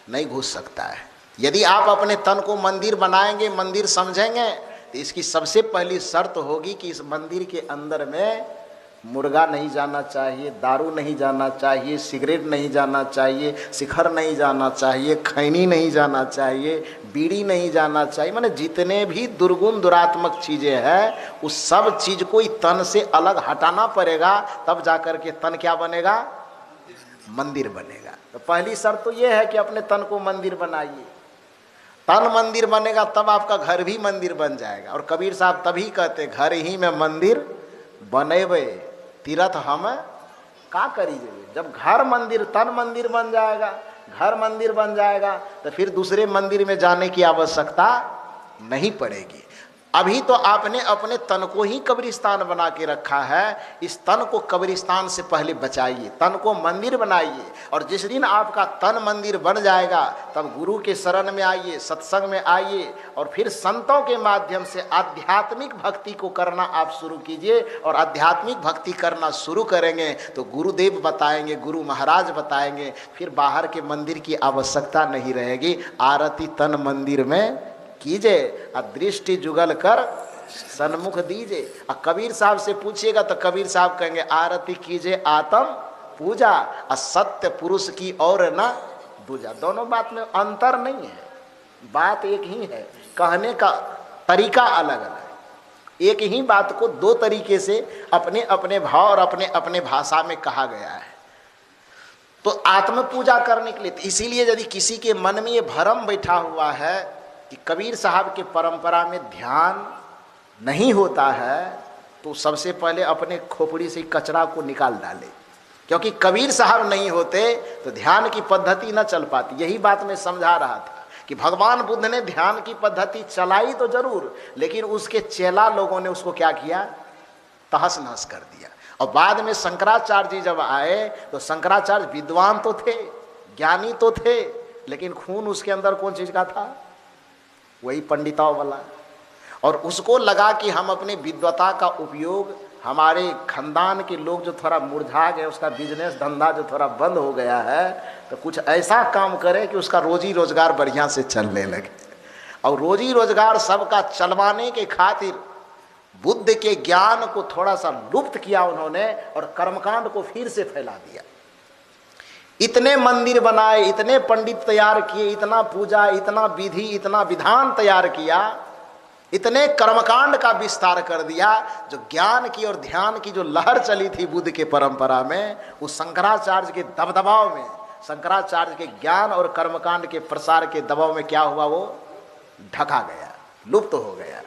नहीं घुस सकता है। यदि आप अपने तन को मंदिर बनाएंगे, मंदिर समझेंगे, तो इसकी सबसे पहली शर्त होगी कि इस मंदिर के अंदर में मुर्गा नहीं जाना चाहिए, दारू नहीं जाना चाहिए, सिगरेट नहीं जाना चाहिए, शिखर नहीं जाना चाहिए, खैनी नहीं जाना चाहिए, बीड़ी नहीं जाना चाहिए। माने जितने भी दुर्गुण दुरात्मक चीज़ें हैं उस सब चीज़ को तन से अलग हटाना पड़ेगा, तब जाकर के तन क्या बनेगा? मंदिर बनेगा। तो पहली शर्त तो ये है कि अपने तन को मंदिर बनाइए। तन मंदिर बनेगा तब आपका घर भी मंदिर बन जाएगा। और कबीर साहब तभी कहते घर ही में मंदिर बनेबे तीरथ हम का करीजिए। जब घर मंदिर, तन मंदिर बन जाएगा, घर मंदिर बन जाएगा, तो फिर दूसरे मंदिर में जाने की आवश्यकता नहीं पड़ेगी। अभी तो आपने अपने तन को ही कब्रिस्तान बना के रखा है। इस तन को कब्रिस्तान से पहले बचाइए, तन को मंदिर बनाइए। और जिस दिन आपका तन मंदिर बन जाएगा तब गुरु के शरण में आइए, सत्संग में आइए और फिर संतों के माध्यम से आध्यात्मिक भक्ति को करना आप शुरू कीजिए। और आध्यात्मिक भक्ति करना शुरू करेंगे तो गुरुदेव बताएंगे, गुरु महाराज बताएंगे, फिर बाहर के मंदिर की आवश्यकता नहीं रहेगी। आरती तन मंदिर में कीजिए, दृष्टि जुगल कर सन्मुख दीजिए। और कबीर साहब से पूछिएगा तो कबीर साहब कहेंगे आरती कीजिए आत्म पूजा, असत्य पुरुष की और न दूजा। दोनों बात में अंतर नहीं है, बात एक ही है, कहने का तरीका अलग अलग। एक ही बात को दो तरीके से अपने अपने भाव और अपने अपने भाषा में कहा गया है। तो आत्म पूजा करने के लिए, इसीलिए यदि किसी के मन में ये भ्रम बैठा हुआ है कि कबीर साहब के परंपरा में ध्यान नहीं होता है, तो सबसे पहले अपने खोपड़ी से कचरा को निकाल डाले। क्योंकि कबीर साहब नहीं होते तो ध्यान की पद्धति न चल पाती। यही बात मैं समझा रहा था कि भगवान बुद्ध ने ध्यान की पद्धति चलाई तो जरूर, लेकिन उसके चेला लोगों ने उसको क्या किया, तहस नहस कर दिया। और बाद में शंकराचार्य जी जब आए तो शंकराचार्य विद्वान तो थे, ज्ञानी तो थे, लेकिन खून उसके अंदर कौन चीज का था, वही पंडिताओं वाला। और उसको लगा कि हम अपने विद्वता का उपयोग, हमारे खानदान के लोग जो थोड़ा मुरझा गए, उसका बिजनेस धंधा जो थोड़ा बंद हो गया है, तो कुछ ऐसा काम करे कि उसका रोजी रोजगार बढ़िया से चलने लगे। और रोजी रोजगार सबका चलवाने के खातिर बुद्ध के ज्ञान को थोड़ा सा लुप्त किया उन्होंने और कर्मकांड को फिर से फैला दिया। इतने मंदिर बनाए, इतने पंडित तैयार किए, इतना पूजा, इतना विधि, इतना विधान तैयार किया, इतने कर्मकांड का विस्तार कर दिया। जो ज्ञान की और ध्यान की जो लहर चली थी बुद्ध के परंपरा में, उस शंकराचार्य के दबदबाव में, शंकराचार्य के ज्ञान और कर्मकांड के प्रसार के दबाव में क्या हुआ, वो ढका गया, लुप्त हो गया।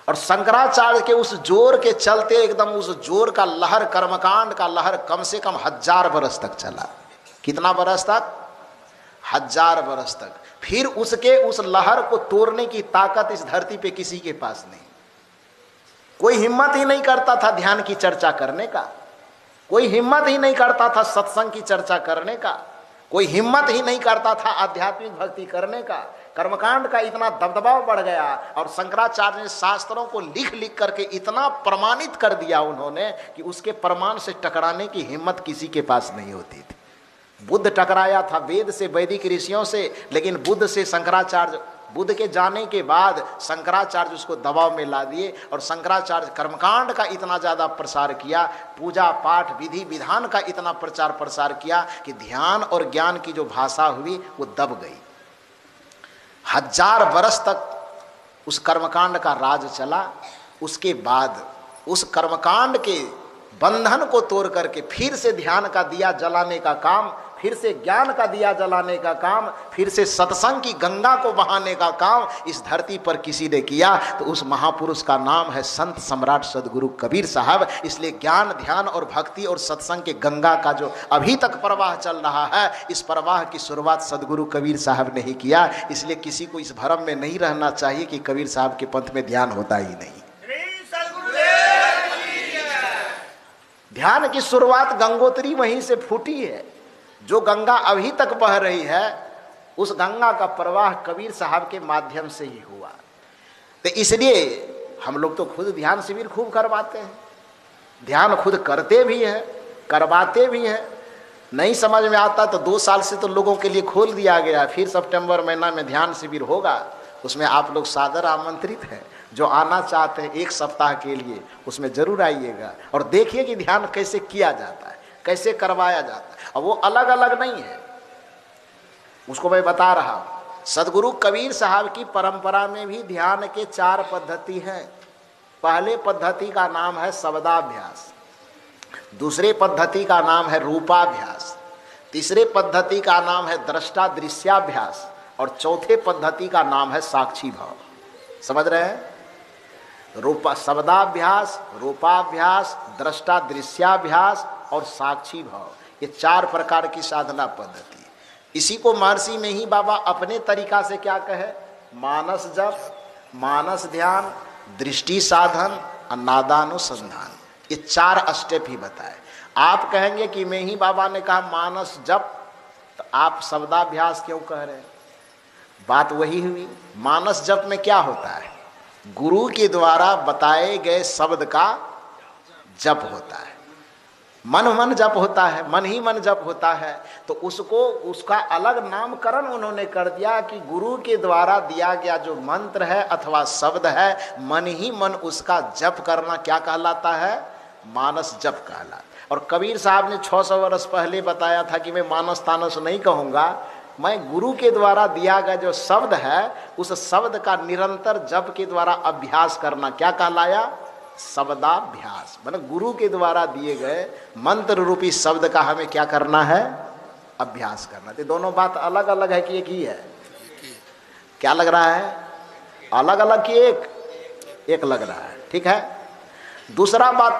और शंकराचार्य के उस जोर के चलते एकदम उस जोर का लहर, कर्मकांड का लहर कम से कम 1000 बरस तक चला। कितना बरस तक? 1000 बरस तक। फिर उसके उस लहर को तोड़ने की ताकत इस धरती पे किसी के पास नहीं। कोई हिम्मत ही नहीं करता था ध्यान की चर्चा करने का, कोई हिम्मत ही नहीं करता था सत्संग की चर्चा करने का, कोई हिम्मत ही नहीं करता था आध्यात्मिक भक्ति करने का। कर्मकांड का इतना दबदबाव बढ़ गया और शंकराचार्य ने शास्त्रों को लिख लिख करके इतना प्रमाणित कर दिया उन्होंने कि उसके प्रमाण से टकराने की हिम्मत किसी के पास नहीं होती थी। बुद्ध टकराया था वेद से, वैदिक ऋषियों से, लेकिन बुद्ध से शंकराचार्य, बुद्ध के जाने के बाद शंकराचार्य उसको दबाव में ला दिए। और शंकराचार्य कर्मकांड का इतना ज़्यादा प्रसार किया, पूजा पाठ विधि विधान का इतना प्रचार प्रसार किया कि ध्यान और ज्ञान की जो भाषा हुई वो दब गई। 1000 बरस तक उस कर्मकांड का राज चला। उसके बाद उस कर्मकांड के बंधन को तोड़ करके फिर से ध्यान का दिया जलाने का काम, फिर से ज्ञान का दिया जलाने का काम, फिर से सत्संग की गंगा को बहाने का काम इस धरती पर किसी ने किया तो उस महापुरुष का नाम है संत सम्राट सदगुरु कबीर साहब। इसलिए ज्ञान, ध्यान और भक्ति और सत्संग के गंगा का जो अभी तक प्रवाह चल रहा है, इस प्रवाह की शुरुआत सदगुरु कबीर साहब ने ही किया। इसलिए किसी को इस भ्रम में नहीं रहना चाहिए कि कबीर साहब के पंथ में ध्यान होता ही नहीं। ध्यान की शुरुआत गंगोत्री वहीं से फूटी है। जो गंगा अभी तक बह रही है उस गंगा का प्रवाह कबीर साहब के माध्यम से ही हुआ। तो इसलिए हम लोग तो खुद ध्यान शिविर खूब करवाते हैं, ध्यान खुद करते भी हैं, करवाते भी हैं। नहीं समझ में आता तो 2 साल से तो लोगों के लिए खोल दिया गया। फिर सितंबर महीना में ध्यान शिविर होगा, उसमें आप लोग सादर आमंत्रित हैं। जो आना चाहते हैं 1 सप्ताह के लिए उसमें जरूर आइएगा और देखिए कि ध्यान कैसे किया जाता है, कैसे करवाया जाता है। और वो अलग अलग नहीं है, उसको मैं बता रहा हूँ। सदगुरु कबीर साहब की परंपरा में भी ध्यान के 4 पद्धति हैं। पहले पद्धति का नाम है शब्दाभ्यास, दूसरे पद्धति का नाम है रूपाभ्यास, तीसरे पद्धति का नाम है दृष्टा दृश्याभ्यास और चौथे पद्धति का नाम है साक्षी भाव। समझ रहे हैं? शब्दाभ्यास, रूपाभ्यास, दृष्टा दृश्याभ्यास और साक्षी भाव, ये 4 प्रकार की साधना पद्धति। इसी को महर्षि में ही बाबा अपने तरीका से क्या कहे, मानस जप, मानस ध्यान, दृष्टि साधन और नादानुसंधान, ये 4 स्टेप ही बताए। आप कहेंगे कि मैं ही बाबा ने कहा मानस जप, तो आप शब्दाभ्यास क्यों कह रहे हैं? बात वही हुई। मानस जप में क्या होता है? गुरु के द्वारा बताए गए शब्द का जप होता है। मन जप होता है, मन ही मन जप होता है। तो उसको, उसका अलग नामकरण उन्होंने कर दिया कि गुरु के द्वारा दिया गया जो मंत्र है अथवा शब्द है, मन ही मन उसका जप करना क्या कहलाता है? मानस जप कहलाता। और कबीर साहब ने 600 वर्ष पहले बताया था कि मैं मानस तानस नहीं कहूँगा, मैं गुरु के द्वारा दिया गया जो शब्द है उस शब्द का निरंतर जप के द्वारा अभ्यास करना क्या कहलाया? शब्दाभ्यास। मतलब गुरु के द्वारा दिए गए मंत्र रूपी शब्द का हमें क्या करना है? अभ्यास करना। तो दोनों बात अलग अलग है कि एक ही है? क्या लग रहा है? अलग अलग कि एक लग रहा है। ठीक है। दूसरा बात,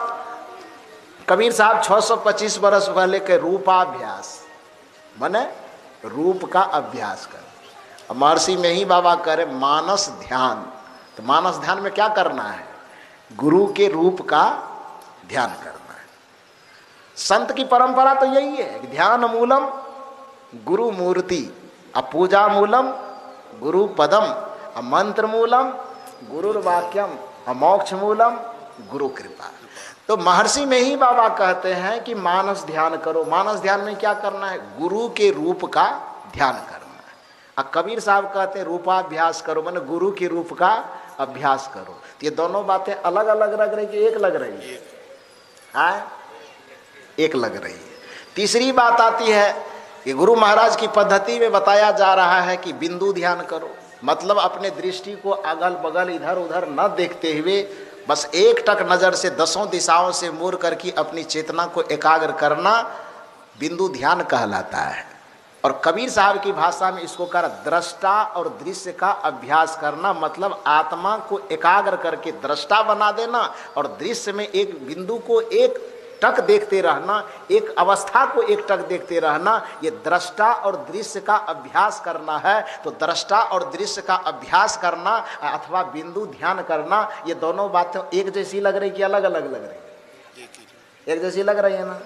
कबीर साहब 625 वर्ष पहले के रूपाभ्यास माने रूप का अभ्यास कर। महर्षि में ही बाबा करे मानस ध्यान। तो मानस ध्यान में क्या करना है? गुरु के रूप का ध्यान करना है। संत की परंपरा तो यही है कि ध्यान मूलम गुरु मूर्ति, पूजा मूलम गुरु पदम, मंत्र मूलम गुरुर्वाक्यम, मोक्ष मूलम गुरु कृपा। तो महर्षि में ही बाबा कहते हैं कि मानस ध्यान करो। मानस ध्यान में क्या करना है? गुरु के रूप का ध्यान करना है। और कबीर साहब कहते हैं रूपाभ्यास करो, माने गुरु के रूप का अभ्यास करो। तो ये दोनों बातें अलग अलग लग रही कि एक लग रही है? हाँ, एक लग रही है। तीसरी बात आती है कि गुरु महाराज की पद्धति में बताया जा रहा है कि बिंदु ध्यान करो, मतलब अपने दृष्टि को अगल बगल इधर उधर न देखते हुए बस एक टक नज़र से 10 दिशाओं से मोड़ करके अपनी चेतना को एकाग्र करना बिंदु ध्यान कहलाता है। और कबीर साहब की भाषा में इसको कर दृष्टा और दृश्य का अभ्यास करना, मतलब आत्मा को एकाग्र करके दृष्टा बना देना और दृश्य में एक बिंदु को एक टक देखते रहना, एक अवस्था को एक टक देखते रहना, ये दृष्टा और दृश्य का अभ्यास करना है। तो दृष्टा और दृश्य का अभ्यास करना अथवा बिंदु ध्यान करना, ये दोनों बातें एक जैसी लग रही कि अलग अलग लग रही? एक जैसी लग रही है ना।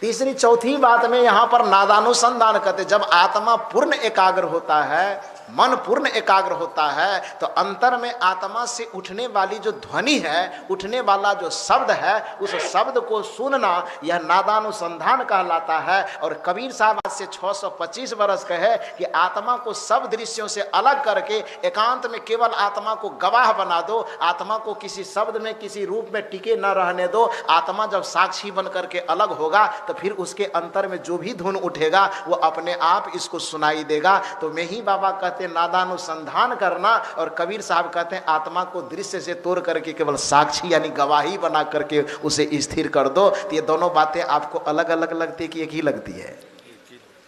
तीसरी चौथी बात में यहाँ पर नादानुसंधान कहते, जब आत्मा पूर्ण एकाग्र होता है, मन पूर्ण एकाग्र होता है, तो अंतर में आत्मा से उठने वाली जो ध्वनि है, उठने वाला जो शब्द है, उस शब्द को सुनना यह नादानुसंधान कहलाता है। और कबीर साहब आज से 625 वर्ष कहे कि आत्मा को सब दृश्यों से अलग करके एकांत में केवल आत्मा को गवाह बना दो, आत्मा को किसी शब्द में किसी रूप में टिके न रहने दो। आत्मा जब साक्षी बन करके अलग होगा तो फिर उसके अंतर में जो भी धुन उठेगा वो अपने आप इसको सुनाई देगा। तो मैं ही बाबा कहते नादानुसंधान करना, और कबीर साहब कहते हैं आत्मा को दृश्य से तोड़ करके केवल साक्षी यानी गवाही बना करके उसे स्थिर कर दो। तो ये दोनों बातें आपको अलग अलग लगती है कि एक ही लगती है?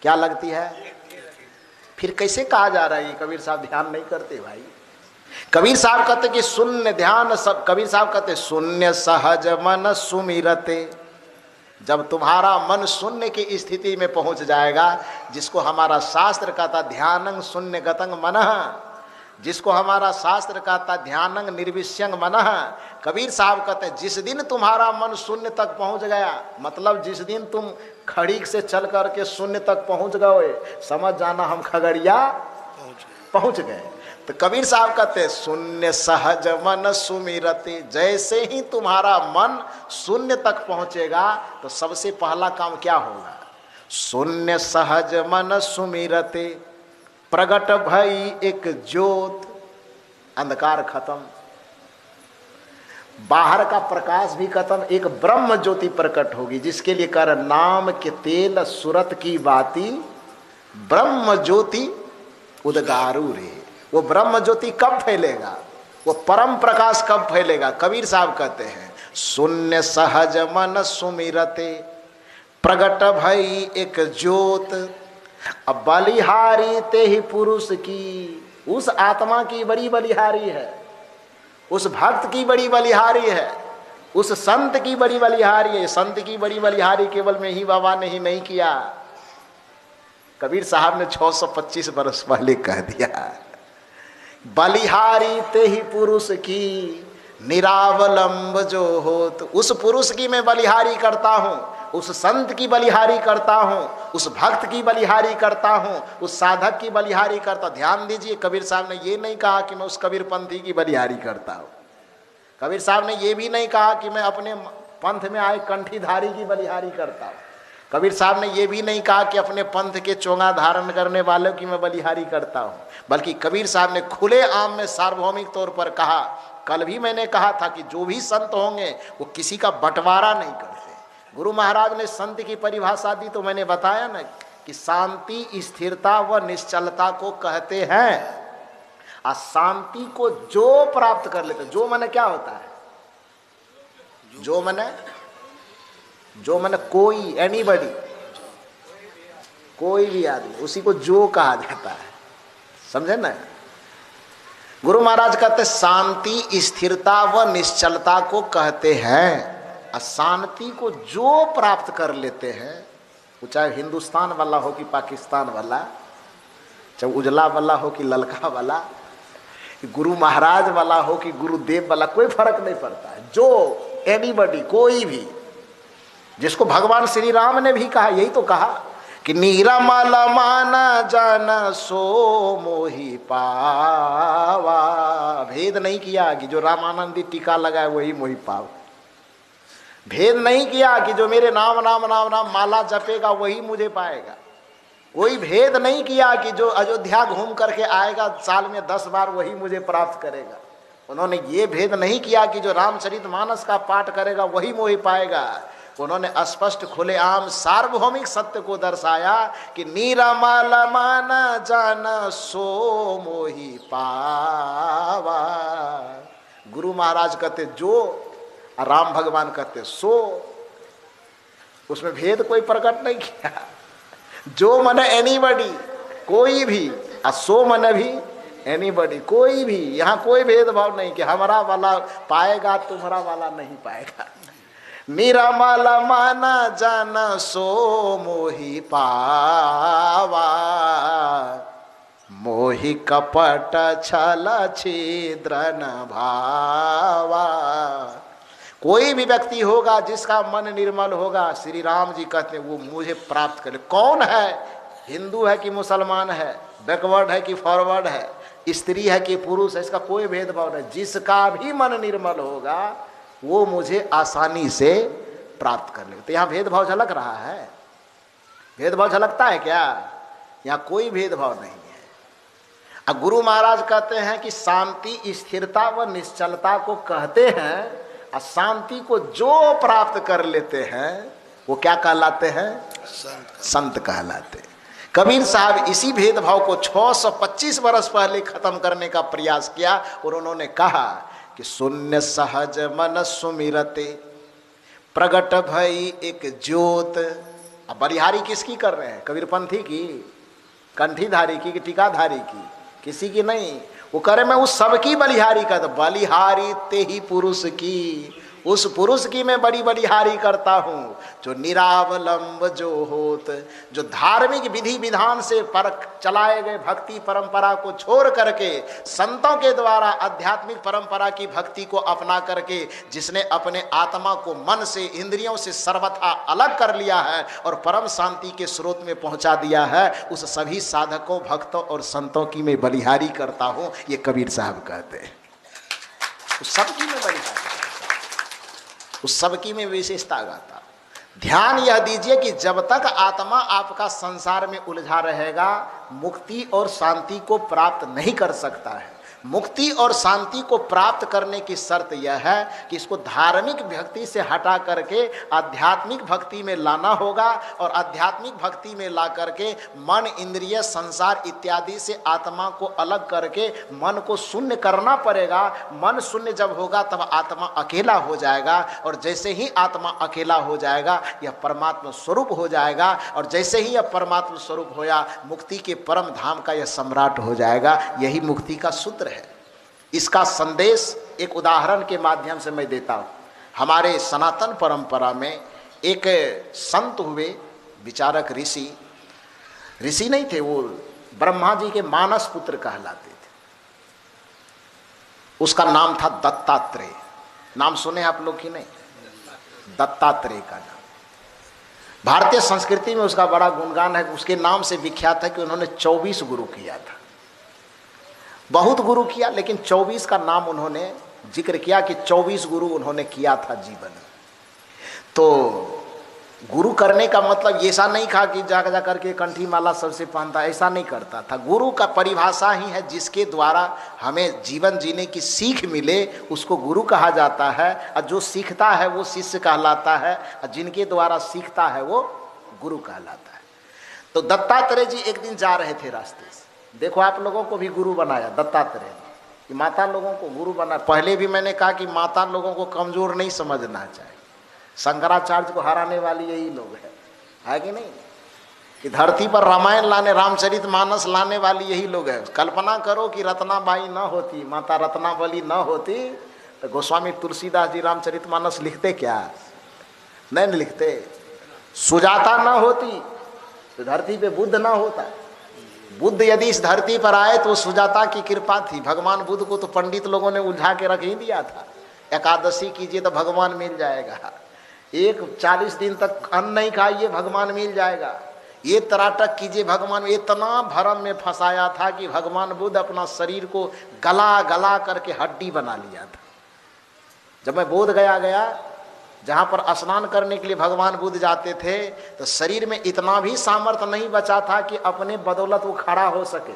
क्या लगती है? फिर कैसे कहा जा रहा है कबीर साहब ध्यान नहीं करते? भाई कबीर साहब कहते कि शून्य ध्यान सब, कबीर साहब कहते शून्य सहज मन सुमिरते। जब तुम्हारा मन शून्य की स्थिति में पहुंच जाएगा, जिसको हमारा शास्त्र कहता ध्यानंग शून्य गतंग मनः, जिसको हमारा शास्त्र कहता ध्यानंग निर्विष्यंग मनः। कबीर साहब कहते हैं जिस दिन तुम्हारा मन शून्य तक पहुंच गया, मतलब जिस दिन तुम खड़ीक से चल करके शून्य तक पहुंच गए, समझ जाना हम खगड़िया पहुंच गए। तो कबीर साहब कहते हैं शून्य सहज मन सुमिरते। जैसे ही तुम्हारा मन शून्य तक पहुंचेगा तो सबसे पहला काम क्या होगा? शून्य सहज मन सुमिरते प्रगट भई एक ज्योत। अंधकार खत्म, बाहर का प्रकाश भी खत्म, एक ब्रह्म ज्योति प्रकट होगी, जिसके लिए कर नाम के तेल सुरत की बाती ब्रह्म ज्योति उदगारू रे। वो ब्रह्म ज्योति कब फैलेगा? वो परम प्रकाश कब फैलेगा? कबीर साहब कहते हैं शून्य सहज मन सुमिरते प्रगट भई एक ज्योत। अब बलिहारी ते ही पुरुष की, उस आत्मा की बड़ी बलिहारी है, उस भक्त की बड़ी बलिहारी है, उस संत की बड़ी बलिहारी है। संत की बड़ी बलिहारी केवल में ही बाबा ने ही नहीं किया, कबीर साहब ने 625 वर्ष पहले कह दिया बलिहारी ते ही पुरुष की निरावलंब जो हो। तो उस पुरुष की मैं बलिहारी करता हूँ, उस संत की बलिहारी करता हूँ, उस भक्त की बलिहारी करता हूँ, उस साधक की बलिहारी करता। ध्यान दीजिए, कबीर साहब ने ये नहीं कहा कि मैं उस कबीर पंथी की बलिहारी करता हूँ। कबीर साहब ने ये भी नहीं कहा कि मैं अपने पंथ में आए कंठीधारी की बलिहारी करता हूँ। कबीर साहब ने ये भी नहीं कहा कि अपने पंथ के चोंगा धारण करने वालों की मैं बलिहारी करता हूँ। बल्कि कबीर साहब ने खुले आम में सार्वभौमिक तौर पर कहा, कल भी मैंने कहा था कि जो भी संत होंगे वो किसी का बंटवारा नहीं करते। गुरु महाराज ने संत की परिभाषा दी तो मैंने बताया ना कि शांति स्थिरता व निश्चलता को कहते हैं। अशांति को जो प्राप्त कर लेते, जो माने क्या होता है, जो माने कोई, एनीबडी, कोई भी आदमी, उसी को जो कहा जाता है। समझे ना? गुरु महाराज कहते शांति स्थिरता व निश्चलता को कहते हैं। अशांति को जो प्राप्त कर लेते हैं, वो चाहे हिंदुस्तान वाला हो कि पाकिस्तान वाला, चाहे उजला वाला हो कि ललका वाला, गुरु महाराज वाला हो कि गुरुदेव वाला, कोई फर्क नहीं पड़ता है। जो एनीबडी, कोई भी, जिसको भगवान श्री राम ने भी कहा, यही तो कहा कि नीरमल माना जान सो मोहि पावा। भेद नहीं किया कि जो रामानंदी टीका लगाए वही मोहि पाव। भेद नहीं किया कि जो मेरे नाम नाम नाम नाम माला जपेगा वही मुझे पाएगा। कोई भेद नहीं किया कि जो अयोध्या घूम करके आएगा साल में 10 बार वही मुझे प्राप्त करेगा। उन्होंने ये भेद नहीं किया कि जो रामचरितमानस का पाठ करेगा वही मोहि पाएगा। उन्होंने स्पष्ट खुलेआम सार्वभौमिक सत्य को दर्शाया कि नीरमल मन जान सो मोहि पावा। गुरु महाराज कहते जो, राम भगवान कहते सो। उसमें भेद कोई प्रकट नहीं किया। जो मन एनीबडी, कोई भी, और सो मन भी एनीबडी, कोई भी। यहाँ कोई भेदभाव नहीं कि हमारा वाला पाएगा तुम्हारा वाला नहीं पाएगा। निरमल मन जन सो मोहि पावा। मोहि कपट छल छिद्र न भावा। कोई भी व्यक्ति होगा जिसका मन निर्मल होगा, श्री राम जी कहते हैं वो मुझे प्राप्त करे। कौन है, हिंदू है कि मुसलमान है, बैकवर्ड है कि फॉरवर्ड है, स्त्री है कि पुरुष है, इसका कोई भेदभाव नहीं। जिसका भी मन निर्मल होगा वो मुझे आसानी से प्राप्त कर लेगा। तो यहाँ भेदभाव झलक रहा है? भेदभाव झलकता है क्या? यहाँ कोई भेदभाव नहीं है। अब गुरु महाराज कहते हैं कि शांति स्थिरता व निश्चलता को कहते हैं। और शांति को जो प्राप्त कर लेते हैं वो क्या कहलाते हैं? संत कहलाते हैं। कबीर साहब इसी भेदभाव को 625 वर्ष पहले खत्म करने का प्रयास किया और उन्होंने कहा कि शून्य सहज मन सुमिरते प्रगट भई एक ज्योत। अब बलिहारी किसकी कर रहे हैं? कबीरपंथी की, कंठीधारी की, टीकाधारी की? किसी की नहीं। वो करे मैं उस सबकी बलिहारी करता। बलिहारी ते ही पुरुष की, उस पुरुष की मैं बड़ी बलिहारी करता हूँ जो निरावलंब जो होत, जो धार्मिक विधि विधान से पर चलाए गए भक्ति परंपरा को छोड़ करके संतों के द्वारा आध्यात्मिक परंपरा की भक्ति को अपना करके जिसने अपने आत्मा को मन से, इंद्रियों से सर्वथा अलग कर लिया है और परम शांति के स्रोत में पहुंचा दिया है, उस सभी साधकों, भक्तों और संतों की मैं बलिहारी करता हूँ। ये कबीर साहब कहते हैं। उस सबकी मैं बलिहारी, उस सबकी में विशेषता गाता। ध्यान यह दीजिए कि जब तक आत्मा आपका संसार में उलझा रहेगा मुक्ति और शांति को प्राप्त नहीं कर सकता है। मुक्ति और शांति को प्राप्त करने की शर्त यह है कि इसको धार्मिक भक्ति से हटा करके आध्यात्मिक भक्ति में लाना होगा और आध्यात्मिक भक्ति में ला करके मन, इंद्रिय, संसार इत्यादि से आत्मा को अलग करके मन को शून्य करना पड़ेगा। मन शून्य जब होगा तब आत्मा अकेला हो जाएगा और जैसे ही आत्मा अकेला हो जाएगा यह परमात्मा स्वरूप हो जाएगा और जैसे ही यह परमात्मा स्वरूप होया मुक्ति के परम धाम का यह सम्राट हो जाएगा। यही मुक्ति का सूत्र है। इसका संदेश एक उदाहरण के माध्यम से मैं देता हूँ। हमारे सनातन परंपरा में एक संत हुए, विचारक ऋषि नहीं थे, वो ब्रह्मा जी के मानस पुत्र कहलाते थे। उसका नाम था दत्तात्रेय। नाम सुने आप लोग कि नहीं? दत्तात्रेय का नाम। भारतीय संस्कृति में उसका बड़ा गुणगान है। उसके नाम से विख्यात है कि उन्होंने 24 गुरु किया था। बहुत गुरु किया, लेकिन 24 का नाम उन्होंने जिक्र किया कि 24 गुरु उन्होंने किया था जीवन में। तो गुरु करने का मतलब ऐसा नहीं कहा कि जा जा करके कंठी माला सबसे पहनता, ऐसा नहीं करता था। गुरु का परिभाषा ही है जिसके द्वारा हमें जीवन जीने की सीख मिले, उसको गुरु कहा जाता है। और जो सीखता है वो शिष्य कहलाता है, और जिनके द्वारा सीखता है वो गुरु कहलाता है। तो दत्तात्रेय जी एक दिन जा रहे थे रास्ते से, देखो आप लोगों को भी गुरु बनाया दत्तात्रेय ने, कि माता लोगों को गुरु बना। पहले भी मैंने कहा कि माता लोगों को कमजोर नहीं समझना चाहिए। शंकराचार्य को हराने वाली यही लोग है कि नहीं? कि धरती पर रामायण लाने, रामचरितमानस लाने वाली यही लोग है। कल्पना करो कि रत्नाबाई न होती, माता रत्नावली न होती, तो गोस्वामी तुलसीदास जी रामचरितमानस लिखते क्या? नहीं लिखते। सुजाता न होती तो धरती पे बुद्ध न होता। बुद्ध यदि इस धरती पर आए तो सुजाता की कृपा थी। भगवान बुद्ध को तो पंडित लोगों ने उलझा के रख ही दिया था। एकादशी कीजिए तो भगवान मिल जाएगा, 40 दिन तक अन्न नहीं खाइए भगवान मिल जाएगा, ये तराटक कीजिए भगवान। इतना भरम में फंसाया था कि भगवान बुद्ध अपना शरीर को गला गला करके हड्डी बना लिया था। जब मैं बोध गया जहाँ पर स्नान करने के लिए भगवान बुद्ध जाते थे, तो शरीर में इतना भी सामर्थ्य नहीं बचा था कि अपने बदौलत वो खड़ा हो सके।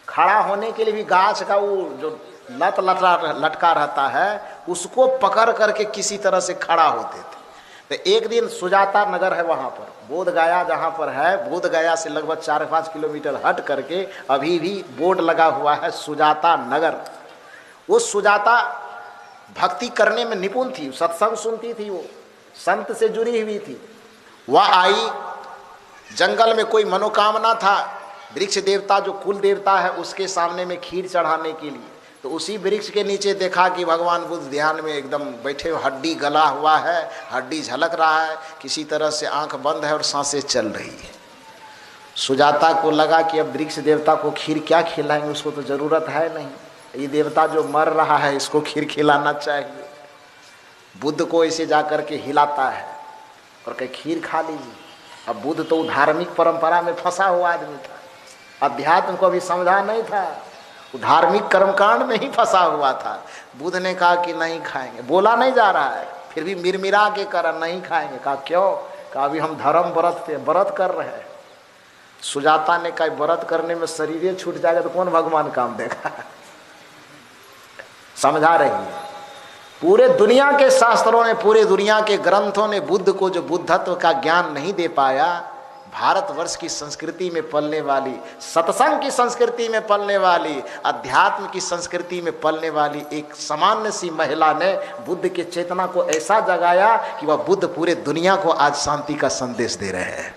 खड़ा होने के लिए भी गाछ का वो जो लटका रहता है, उसको पकड़ करके किसी तरह से खड़ा होते थे। तो एक दिन सुजाता नगर है वहाँ पर, बोध गया जहाँ पर है, बोध गया से लगभग 4-5 किलोमीटर हट करके अभी भी बोर्ड लगा हुआ है सुजाता नगर। वो सुजाता भक्ति करने में निपुण थी, सत्संग सुनती थी, वो संत से जुड़ी हुई थी। वह आई, जंगल में कोई मनोकामना था, वृक्ष देवता जो कुल देवता है उसके सामने में खीर चढ़ाने के लिए। तो उसी वृक्ष के नीचे देखा कि भगवान बुद्ध ध्यान में एकदम बैठे, हड्डी गला हुआ है, हड्डी झलक रहा है, किसी तरह से आंख बंद है और सांसें चल रही है। सुजाता को लगा कि अब वृक्ष देवता को खीर क्या खिलाएंगे, उसको तो जरूरत है नहीं, ये देवता जो मर रहा है इसको खीर खिलाना चाहिए। बुद्ध को ऐसे जा करके हिलाता है और कहे खीर खा लीजिए। अब बुद्ध तो धार्मिक परंपरा में फंसा हुआ आदमी था, अध्यात्म को अभी समझा नहीं था, धार्मिक कर्मकांड में ही फंसा हुआ था। बुद्ध ने कहा कि नहीं खाएंगे, बोला नहीं जा रहा है, फिर भी मिरमिरा के करा नहीं खाएंगे। कहा क्यों? कहा अभी हम धर्म व्रत कर रहे हैं। सुजाता ने कहा व्रत करने में शरीर छूट जाएगा तो कौन भगवान काम देगा? समझा रही है। पूरे दुनिया के शास्त्रों ने, पूरे दुनिया के ग्रंथों ने बुद्ध को जो बुद्धत्व का ज्ञान नहीं दे पाया, भारतवर्ष की संस्कृति में पलने वाली, सत्संग की संस्कृति में पलने वाली, अध्यात्म की संस्कृति में पलने वाली एक सामान्य सी महिला ने बुद्ध के चेतना को ऐसा जगाया कि वह बुद्ध पूरे दुनिया को आज शांति का संदेश दे रहे हैं।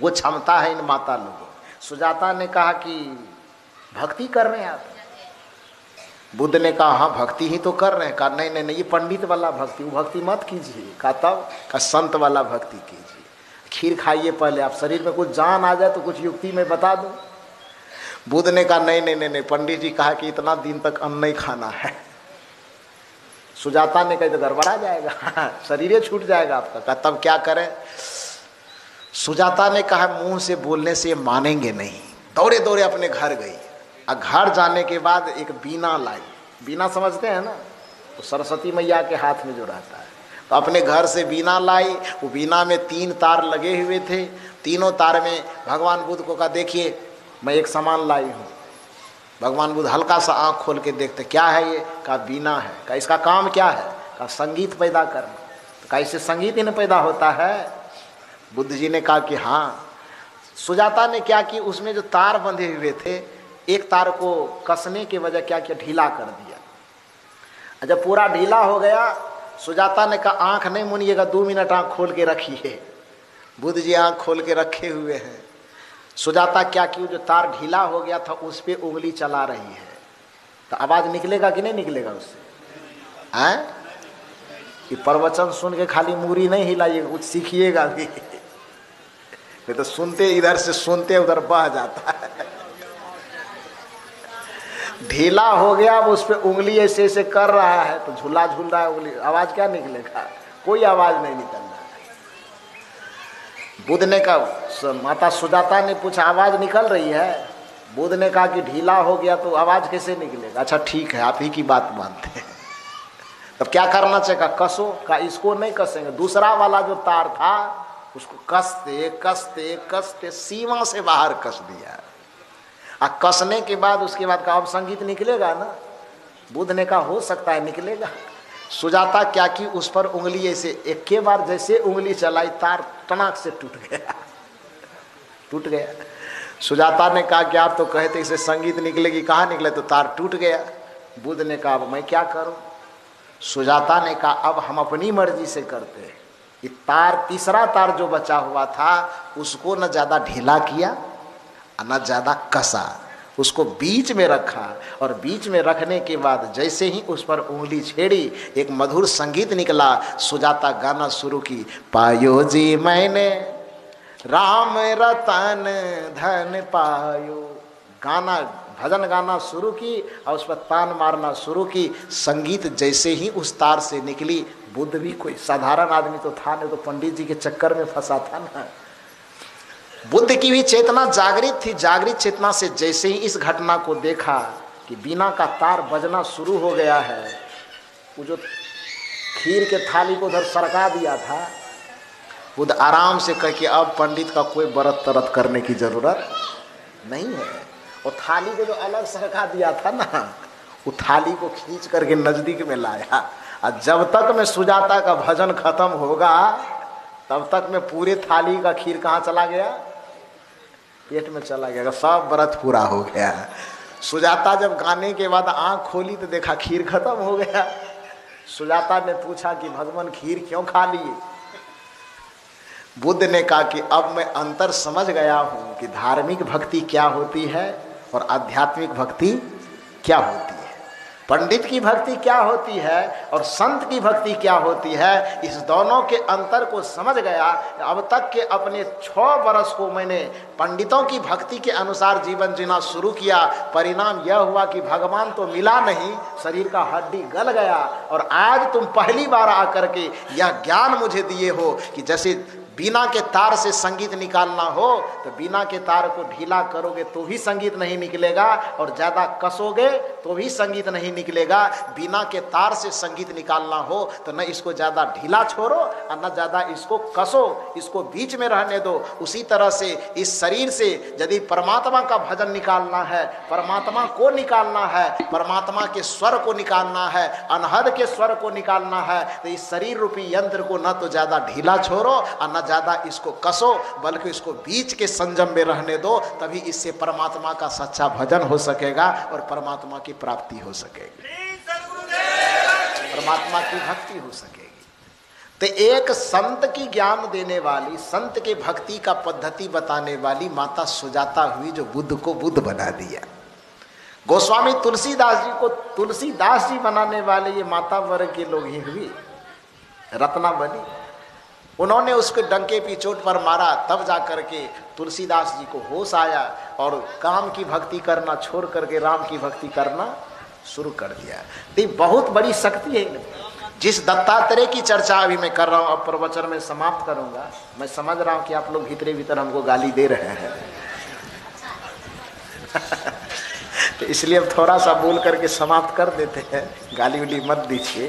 वो क्षमता है इन माता लोगों। सुजाता ने कहा कि भक्ति कर रहे हैं आप? बुद्ध ने कहा हाँ भक्ति ही तो कर रहे हैं। कहा नहीं नहीं नहीं, ये पंडित वाला भक्ति, वो भक्ति मत कीजिए। कहा तब? कहा संत वाला भक्ति कीजिए। खीर खाइए पहले, आप शरीर में कुछ जान आ जाए तो कुछ युक्ति में बता दो। बुद्ध ने कहा नहीं नहीं नहीं नहीं, पंडित जी कहा कि इतना दिन तक अन्न नहीं खाना है। सुजाता ने कहा तो गड़बड़ा जाएगा, शरीर छूट जाएगा आपका। कहा तब क्या करें? सुजाता ने कहा मुंह से बोलने से ये मानेंगे नहीं। दौड़े दौड़े अपने घर गई, और घर जाने के बाद एक बीना लाई। बीना समझते हैं ना, तो सरस्वती मैया के हाथ में जो रहता है, तो अपने घर से बीना लाई। वो बीना में 3 तार लगे हुए थे, तीनों तार में भगवान बुद्ध को कहा देखिए मैं एक सामान लाई हूँ। भगवान बुद्ध हल्का सा आँख खोल के देखते, क्या है ये? कहा बीना है। कहा इसका काम क्या है? कहा संगीत पैदा करना। तो कहा इससे संगीत ही न पैदा होता है? बुद्ध जी ने कहा कि हाँ। सुजाता ने क्या कि उसमें जो तार बंधे हुए थे, एक तार को कसने के वजह क्या किया, ढीला कर दिया। जब पूरा ढीला हो गया, सुजाता ने कहा आंख नहीं मुनिएगा, 2 मिनट आंख खोल के रखिए। बुद्ध जी आंख खोल के रखे हुए हैं। सुजाता क्या की, जो तार ढीला हो गया था उस पर उंगली चला रही है, तो आवाज निकलेगा कि नहीं निकलेगा उससे? हैं? कि प्रवचन सुन के खाली मूरी नहीं हिलाइएगा, कुछ सीखिएगा भी। नहीं तो सुनते इधर से सुनते उधर बह जाता है। ढीला हो गया, अब उस पर उंगली ऐसे ऐसे कर रहा है तो झूला झूल रहा है उंगली, आवाज क्या निकलेगा? कोई आवाज नहीं निकल रहा है। बुद्ध ने कहा, माता सुजाता ने पूछा आवाज निकल रही है? बुद्ध ने कहा कि ढीला हो गया तो आवाज कैसे निकलेगा? अच्छा ठीक है, आप ही की बात मानते हैं। तब क्या करना चाहिए? कसो का, इसको नहीं कसेंगे, दूसरा वाला जो तार था उसको कसते कसते कसते सीमा से बाहर कस दिया। कसने के बाद उसके बाद कहा अब संगीत निकलेगा ना? बुद्ध ने कहा हो सकता है निकलेगा। सुजाता क्या की, उस पर उंगली ऐसे एक के बार जैसे उंगली चलाई, तार टनाक से टूट गया, टूट गया। सुजाता ने कहा कि आप तो कहते इसे संगीत निकलेगी, कहाँ निकले? तो तार टूट गया। बुद्ध ने कहा अब मैं क्या करूं? सुजाता ने कहा अब हम अपनी मर्जी से करते हैं। ये तार, तीसरा तार जो बचा हुआ था उसको न ज्यादा ढीला किया न ज्यादा कसा, उसको बीच में रखा, और बीच में रखने के बाद जैसे ही उस पर उंगली छेड़ी एक मधुर संगीत निकला। सुजाता गाना शुरू की, पायो जी मैंने राम रतन धन पायो। गाना, भजन गाना शुरू की और उस पर तान मारना शुरू की। संगीत जैसे ही उस तार से निकली, बुद्ध भी कोई साधारण आदमी तो था नहीं, तो पंडित जी के चक्कर में फंसा था ना। बुद्ध की भी चेतना जागृत थी। जागृत चेतना से जैसे ही इस घटना को देखा कि बीना का तार बजना शुरू हो गया है, वो जो खीर के थाली को उधर सरका दिया था, बुद्ध आराम से कह के अब पंडित का कोई बरत तरत करने की जरूरत नहीं है। और थाली को जो अलग सरका दिया था ना, वो थाली को खींच करके नजदीक में लाया। और जब तक में सुजाता का भजन खत्म होगा तब तक में पूरे थाली का खीर कहाँ चला गया? पेट में चला गया। सब व्रत पूरा हो गया। सुजाता जब गाने के बाद आंख खोली तो देखा खीर खत्म हो गया। सुजाता ने पूछा कि भगवान खीर क्यों खा लिए? बुद्ध ने कहा कि अब मैं अंतर समझ गया हूं कि धार्मिक भक्ति क्या होती है और आध्यात्मिक भक्ति क्या होती है, पंडित की भक्ति क्या होती है और संत की भक्ति क्या होती है। इस दोनों के अंतर को समझ गया। अब तक के अपने 6 वर्ष को मैंने पंडितों की भक्ति के अनुसार जीवन जीना शुरू किया। परिणाम यह हुआ कि भगवान तो मिला नहीं, शरीर का हड्डी गल गया। और आज तुम पहली बार आकर के यह ज्ञान मुझे दिए हो कि जैसे बीना के तार से संगीत निकालना हो तो बीना के तार को ढीला करोगे तो भी संगीत नहीं निकलेगा, और ज़्यादा कसोगे तो भी संगीत नहीं निकलेगा। बीना के तार से संगीत निकालना हो तो न इसको ज़्यादा ढीला छोड़ो और न ज़्यादा इसको कसो, इसको बीच में रहने दो। उसी तरह से इस शरीर से यदि परमात्मा का भजन निकालना है, परमात्मा को निकालना है, परमात्मा के स्वर को निकालना है, अनहद के स्वर को निकालना है, तो इस शरीर रूपी यंत्र को न तो ज़्यादा ढीला छोड़ो और न ज़्यादा इसको कसो, बल्कि इसको बीच के संयम में रहने दो। तभी इससे परमात्मा का सच्चा भजन हो सकेगा और परमात्मा की प्राप्ति हो सकेगी, परमात्मा की भक्ति हो सकेगी। तो एक संत की ज्ञान देने वाली, संत के भक्ति का पद्धति बताने वाली माता सुजाता हुई जो बुद्ध को बुद्ध बना दिया। गोस्वामी तुलसीदास जी को तुलसीदास जी बनाने वाले ये माता वर्ग के लोग ही हुई, रत्नावली। उन्होंने उसके डंके की चोट पर मारा, तब जाकर के तुलसीदास जी को होश आया और काम की भक्ति करना छोड़ करके राम की भक्ति करना शुरू कर दिया। तो बहुत बड़ी शक्ति है। जिस दत्तात्रेय की चर्चा अभी मैं कर रहा हूँ, अब प्रवचन में समाप्त करूंगा। मैं समझ रहा हूँ कि आप लोग भीतरे भीतर हमको गाली दे रहे हैं तो इसलिए अब थोड़ा सा बोल करके समाप्त कर देते हैं, गाली उली मत दीजिए।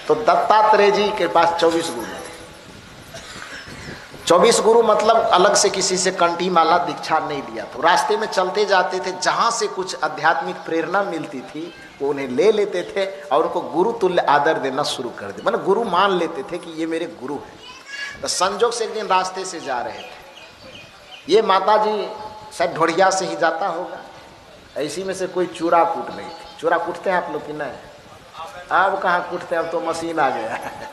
तो दत्तात्रेय जी के पास 24 गुरु थे। 24 गुरु मतलब अलग से किसी से कंठी माला दीक्षा नहीं लिया। तो रास्ते में चलते जाते थे, जहाँ से कुछ आध्यात्मिक प्रेरणा मिलती थी वो उन्हें ले लेते थे और उनको गुरु तुल्य आदर देना शुरू कर दिया। मतलब गुरु मान लेते थे कि ये मेरे गुरु हैं। तो संजोग से एक दिन रास्ते से जा रहे थे, ये माता जी शायद ढोड़िया से ही जाता होगा, ऐसी में से कोई चूड़ा कूट रही थी। चूड़ा कूटते हैं आप लोग कि नहीं? अब कहाँ कूटते हैं, अब तो मशीन आ गया है,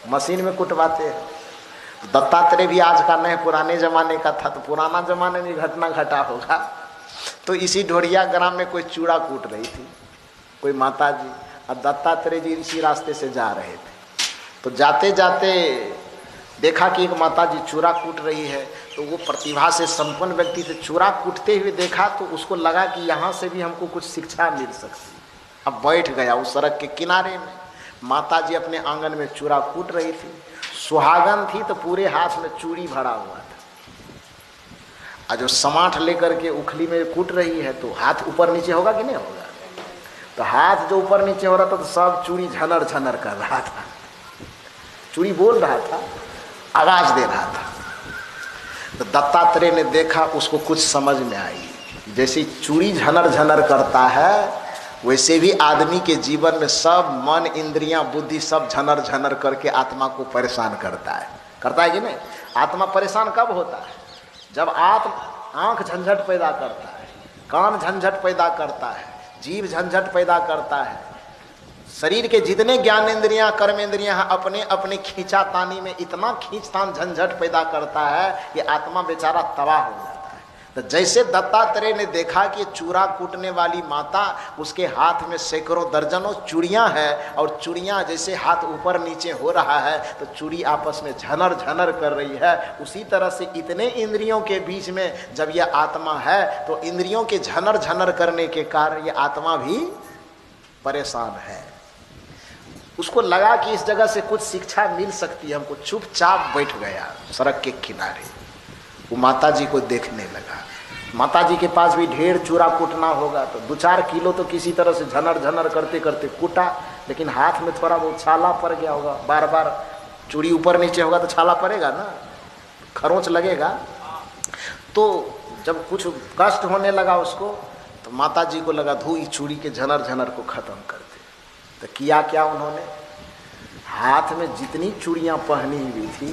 मशीन में कुटवाते हैं। दत्तात्रेय भी आज का नहीं, पुराने जमाने का था, तो पुराना जमाने में घटना घटा होगा। तो इसी ढोड़िया ग्राम में कोई चूड़ा कूट रही थी कोई माता जी, और दत्तात्रेय जी इसी रास्ते से जा रहे थे। तो जाते जाते देखा कि एक माता जी चूड़ा कूट रही है, तो वो प्रतिभा से संपन्न व्यक्ति से चूरा कूटते हुए देखा तो उसको लगा कि यहाँ से भी हमको कुछ शिक्षा मिल सकती। अब बैठ गया उस सड़क के किनारे में। माता जी अपने आंगन में चूरा कूट रही थी। सुहागन थी तो पूरे हाथ में चूड़ी भरा हुआ था। और जो समाठ लेकर के उखली में कूट रही है तो हाथ ऊपर नीचे होगा कि नहीं होगा? तो हाथ जो ऊपर नीचे हो रहा था तो सब चूड़ी झनर झनर कर रहा था। चूड़ी बोल रहा था, आवाज दे रहा था। तो दत्तात्रेय ने देखा, उसको कुछ समझ में आई। जैसे चूड़ी झनर झनर करता है वैसे भी आदमी के जीवन में सब मन, इंद्रियां, बुद्धि सब झनर झनर करके आत्मा को परेशान करता है कि नहीं? आत्मा परेशान कब होता है? जब आंख झंझट पैदा करता है, कान झंझट पैदा करता है, जीभ झंझट पैदा करता है। शरीर के जितने ज्ञानेंद्रियां, कर्मेंद्रियां अपने अपने खींचातानी में इतना खींचतान झंझट पैदा करता है कि आत्मा बेचारा तबाह हो जाता है। तो जैसे दत्तात्रेय ने देखा कि चूरा कूटने वाली माता, उसके हाथ में सैकड़ों दर्जनों चूड़ियां हैं और चूड़ियां जैसे हाथ ऊपर नीचे हो रहा है तो चूड़ी आपस में झनर झनर कर रही है, उसी तरह से इतने इंद्रियों के बीच में जब यह आत्मा है तो इंद्रियों के झनर झनर करने के कारण यह आत्मा भी परेशान है। उसको लगा कि इस जगह से कुछ शिक्षा मिल सकती है हमको। चुपचाप बैठ गया सड़क के किनारे। वो माता जी को देखने लगा। माता जी के पास भी ढेर चूरा कूटना होगा तो 2-4 किलो तो किसी तरह से झनर झनर करते करते कूटा, लेकिन हाथ में थोड़ा बहुत छाला पड़ गया होगा। बार बार चूड़ी ऊपर नीचे होगा तो छाला पड़ेगा ना, खरोंच लगेगा। तो जब कुछ कष्ट होने लगा उसको तो माता जी को लगा धू इस चूड़ी के झनर झनर को खत्म कर दे। तो किया क्या उन्होंने? हाथ में जितनी चूड़ियां पहनी हुई थी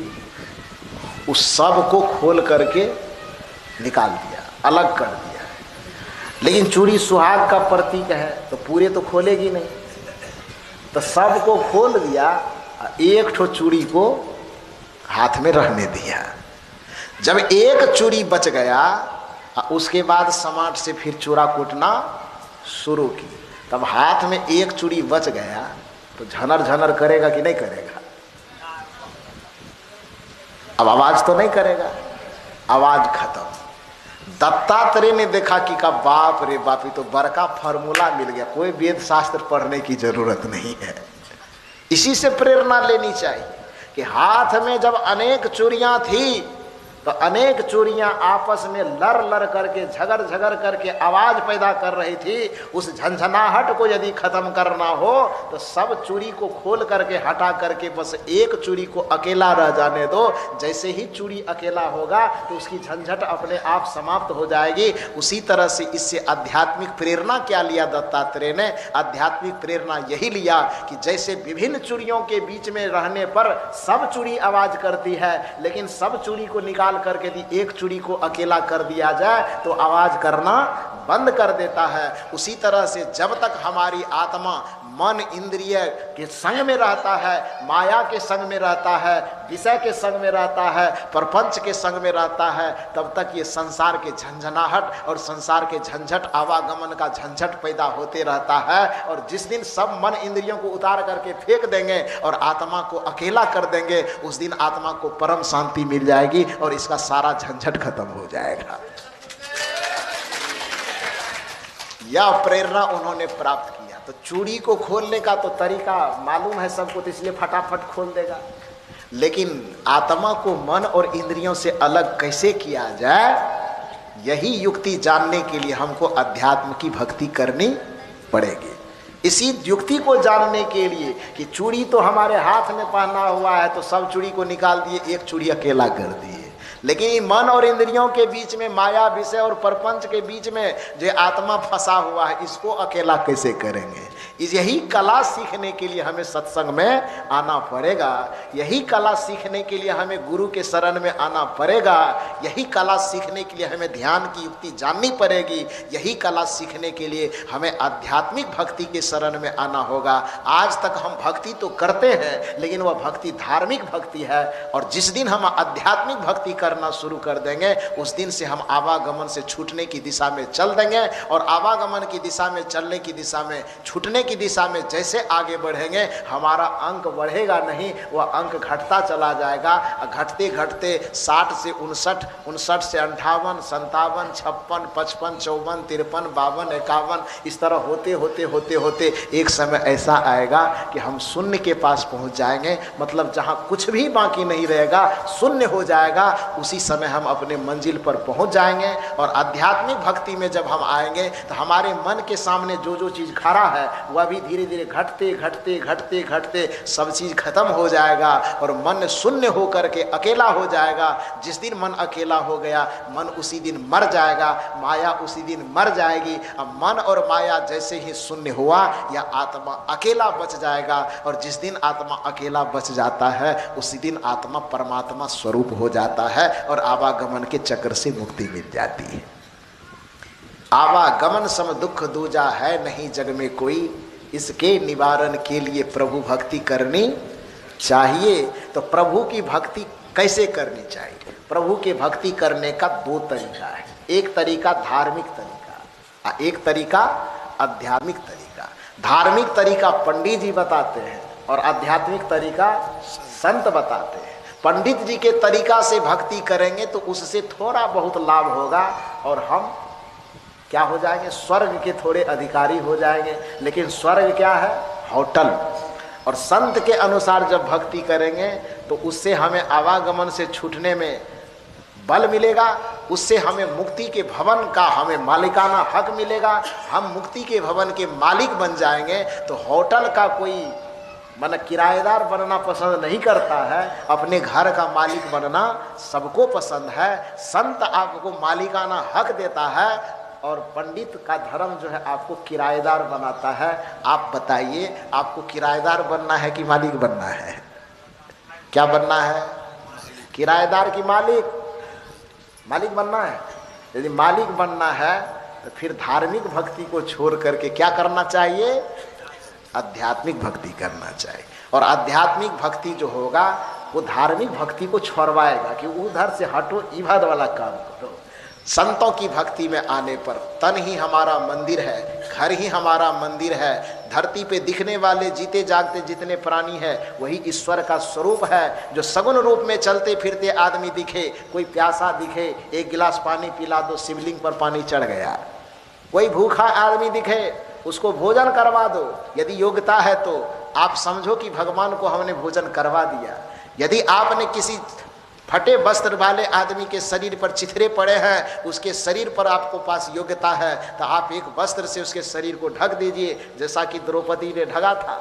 उस सब को खोल करके निकाल दिया, अलग कर दिया। लेकिन चूड़ी सुहाग का प्रतीक है तो पूरे तो खोलेगी नहीं, तो सब को खोल दिया, एक ठो चूड़ी को हाथ में रहने दिया। जब एक चूड़ी बच गया उसके बाद समाट से फिर चूड़ा कूटना शुरू की। तब हाथ में एक चूड़ी बच गया तो झनर झनर करेगा कि नहीं करेगा? अब आवाज तो नहीं करेगा, आवाज खत्म। दत्तात्रेय ने देखा कि का बाप रे बाप, ये तो बड़का फार्मूला मिल गया, कोई वेद शास्त्र पढ़ने की जरूरत नहीं है। इसी से प्रेरणा लेनी चाहिए कि हाथ में जब अनेक चूड़ियां थी तो अनेक चूड़ियां आपस में लर लर करके झगर झगर करके आवाज पैदा कर रही थी। उस झंझनाहट को यदि खत्म करना हो तो सब चूड़ी को खोल करके हटा करके बस एक चूड़ी को अकेला रह जाने दो। जैसे ही चूड़ी अकेला होगा तो उसकी झंझट अपने आप समाप्त हो जाएगी। उसी तरह से इससे आध्यात्मिक प्रेरणा क्या लिया दत्तात्रेय ने? आध्यात्मिक प्रेरणा यही लिया कि जैसे विभिन्न चूड़ियों के बीच में रहने पर सब चूड़ी आवाज करती है, लेकिन सब चूड़ी को निकाल करके यदि एक चूड़ी को अकेला कर दिया जाए तो आवाज करना बंद कर देता है। उसी तरह से जब तक हमारी आत्मा मन इंद्रिय के संग में रहता है, माया के संग में रहता है, विषय के संग में रहता है, प्रपंच के संग में रहता है, तब तक ये संसार के झंझनाहट और संसार के झंझट, आवागमन का झंझट पैदा होते रहता है। और जिस दिन सब मन इंद्रियों को उतार करके फेंक देंगे और आत्मा को अकेला कर देंगे, उस दिन आत्मा को परम शांति मिल जाएगी और इसका सारा झंझट खत्म हो जाएगा। यह प्रेरणा उन्होंने प्राप्त किया। तो चूड़ी को खोलने का तो तरीका मालूम है सबको, तो इसलिए फटाफट खोल देगा। लेकिन आत्मा को मन और इंद्रियों से अलग कैसे किया जाए, यही युक्ति जानने के लिए हमको अध्यात्म की भक्ति करनी पड़ेगी। इसी युक्ति को जानने के लिए कि चूड़ी तो हमारे हाथ में पहना हुआ है तो सब चूड़ी को निकाल दिए, एक चूड़ी अकेला कर दिए। लेकिन मन और इंद्रियों के बीच में, माया विषय और प्रपंच के बीच में जो आत्मा फंसा हुआ है, इसको अकेला कैसे करेंगे? यही कला सीखने के लिए हमें सत्संग में आना पड़ेगा। यही कला सीखने के लिए हमें गुरु के शरण में आना पड़ेगा। यही कला सीखने के लिए हमें ध्यान की युक्ति जाननी पड़ेगी। यही कला सीखने के लिए हमें आध्यात्मिक भक्ति के शरण में आना होगा। आज तक हम भक्ति तो करते हैं लेकिन वह भक्ति धार्मिक भक्ति है, और जिस दिन हम आध्यात्मिक भक्ति कर करना शुरू कर देंगे, उस दिन से हम आवागमन से छूटने की दिशा में चल देंगे। और आवागमन की दिशा में, चलने की दिशा में, छूटने की दिशा में जैसे आगे बढ़ेंगे, हमारा अंक बढ़ेगा नहीं, वह अंक घटता चला जाएगा। घटते घटते 60 से 59, 59 से 58, 57, 56, 55, 54, 53, 52, 51, इस तरह होते होते होते होते एक समय ऐसा आएगा कि हम शून्य के पास पहुंच जाएंगे। मतलब जहां कुछ भी बाकी नहीं रहेगा, शून्य हो जाएगा, उसी समय हम अपने मंजिल पर पहुंच जाएंगे। और आध्यात्मिक भक्ति में जब हम आएंगे तो हमारे मन के सामने जो जो चीज़ खड़ा है वह भी धीरे धीरे घटते घटते घटते घटते सब चीज़ खत्म हो जाएगा और मन शून्य होकर के अकेला हो जाएगा। जिस दिन मन अकेला हो गया, मन उसी दिन मर जाएगा, माया उसी दिन मर जाएगी। अब मन और माया जैसे ही शून्य हुआ, या आत्मा अकेला बच जाएगा। और जिस दिन आत्मा अकेला बच जाता है, उसी दिन आत्मा परमात्मा स्वरूप हो जाता है और आवागमन के चक्र से मुक्ति मिल जाती है। आवागमन सम दुख दूजा है नहीं जग में कोई, इसके निवारण के लिए प्रभु भक्ति करनी चाहिए। तो प्रभु की भक्ति कैसे करनी चाहिए? प्रभु की भक्ति करने का दो तरीका है। एक तरीका धार्मिक तरीका, एक तरीका आध्यात्मिक तरीका। धार्मिक तरीका पंडित जी बताते हैं और आध्यात्मिक तरीका संत बताते हैं। पंडित जी के तरीका से भक्ति करेंगे तो उससे थोड़ा बहुत लाभ होगा और हम क्या हो जाएंगे? स्वर्ग के थोड़े अधिकारी हो जाएंगे। लेकिन स्वर्ग क्या है? होटल। और संत के अनुसार जब भक्ति करेंगे तो उससे हमें आवागमन से छूटने में बल मिलेगा, उससे हमें मुक्ति के भवन का हमें मालिकाना हक मिलेगा। हम मुक्ति के भवन के मालिक बन जाएंगे। तो होटल का कोई मन किराएदार बनना पसंद नहीं करता है, अपने घर का मालिक बनना सबको पसंद है। संत आपको मालिकाना हक देता है और पंडित का धर्म जो है आपको किराएदार बनाता है। आप बताइए, आपको किराएदार बनना है कि मालिक बनना है? क्या बनना है? किराएदार की मालिक? मालिक बनना है। यदि मालिक बनना है तो फिर धार्मिक भक्ति को छोड़ करके क्या करना चाहिए? आध्यात्मिक भक्ति करना चाहिए। और आध्यात्मिक भक्ति जो होगा वो धार्मिक भक्ति को छोड़वाएगा कि उधर से हटो, इधर वाला काम करो। संतों की भक्ति में आने पर तन ही हमारा मंदिर है, घर ही हमारा मंदिर है। धरती पे दिखने वाले जीते जागते जितने प्राणी है वही ईश्वर का स्वरूप है। जो सगुण रूप में चलते फिरते आदमी दिखे, कोई प्यासा दिखे, एक गिलास पानी पिला दो, शिवलिंग पर पानी चढ़ गया। कोई भूखा आदमी दिखे, उसको भोजन करवा दो। यदि योग्यता है तो आप समझो कि भगवान को हमने भोजन करवा दिया। यदि आपने किसी फटे वस्त्र वाले आदमी के शरीर पर चिथरे पड़े हैं, उसके शरीर पर आपको पास योग्यता है, तो आप एक वस्त्र से उसके शरीर को ढक दीजिए, जैसा कि द्रौपदी ने ढका था।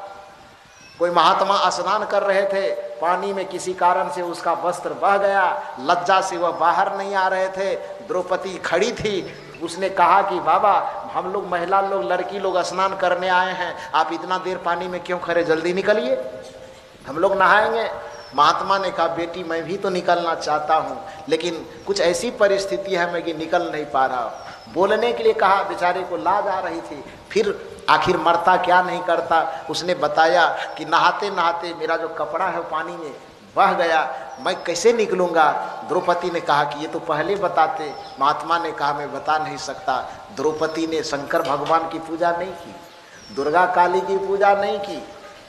कोई महात्मा स्नान कर रहे थे, पानी में किसी कारण से उसका वस्त्र बह गया, लज्जा से वह बाहर नहीं आ रहे थे। द्रौपदी खड़ी थी, उसने कहा कि बाबा, हम लोग महिला लोग, लड़की लोग स्नान करने आए हैं, आप इतना देर पानी में क्यों खड़े, जल्दी निकलिए, हम लोग नहाएंगे। महात्मा ने कहा, बेटी मैं भी तो निकलना चाहता हूँ, लेकिन कुछ ऐसी परिस्थिति है मैं कि निकल नहीं पा रहा हूँ। बोलने के लिए कहा, बेचारे को लाज आ रही थी। फिर आखिर मरता क्या नहीं करता, उसने बताया कि नहाते नहाते मेरा जो कपड़ा है पानी में बह गया, मैं कैसे निकलूँगा। द्रौपदी ने कहा कि ये तो पहले बताते। महात्मा ने कहा मैं बता नहीं सकता। द्रौपदी ने शंकर भगवान की पूजा नहीं की, दुर्गा काली की पूजा नहीं की,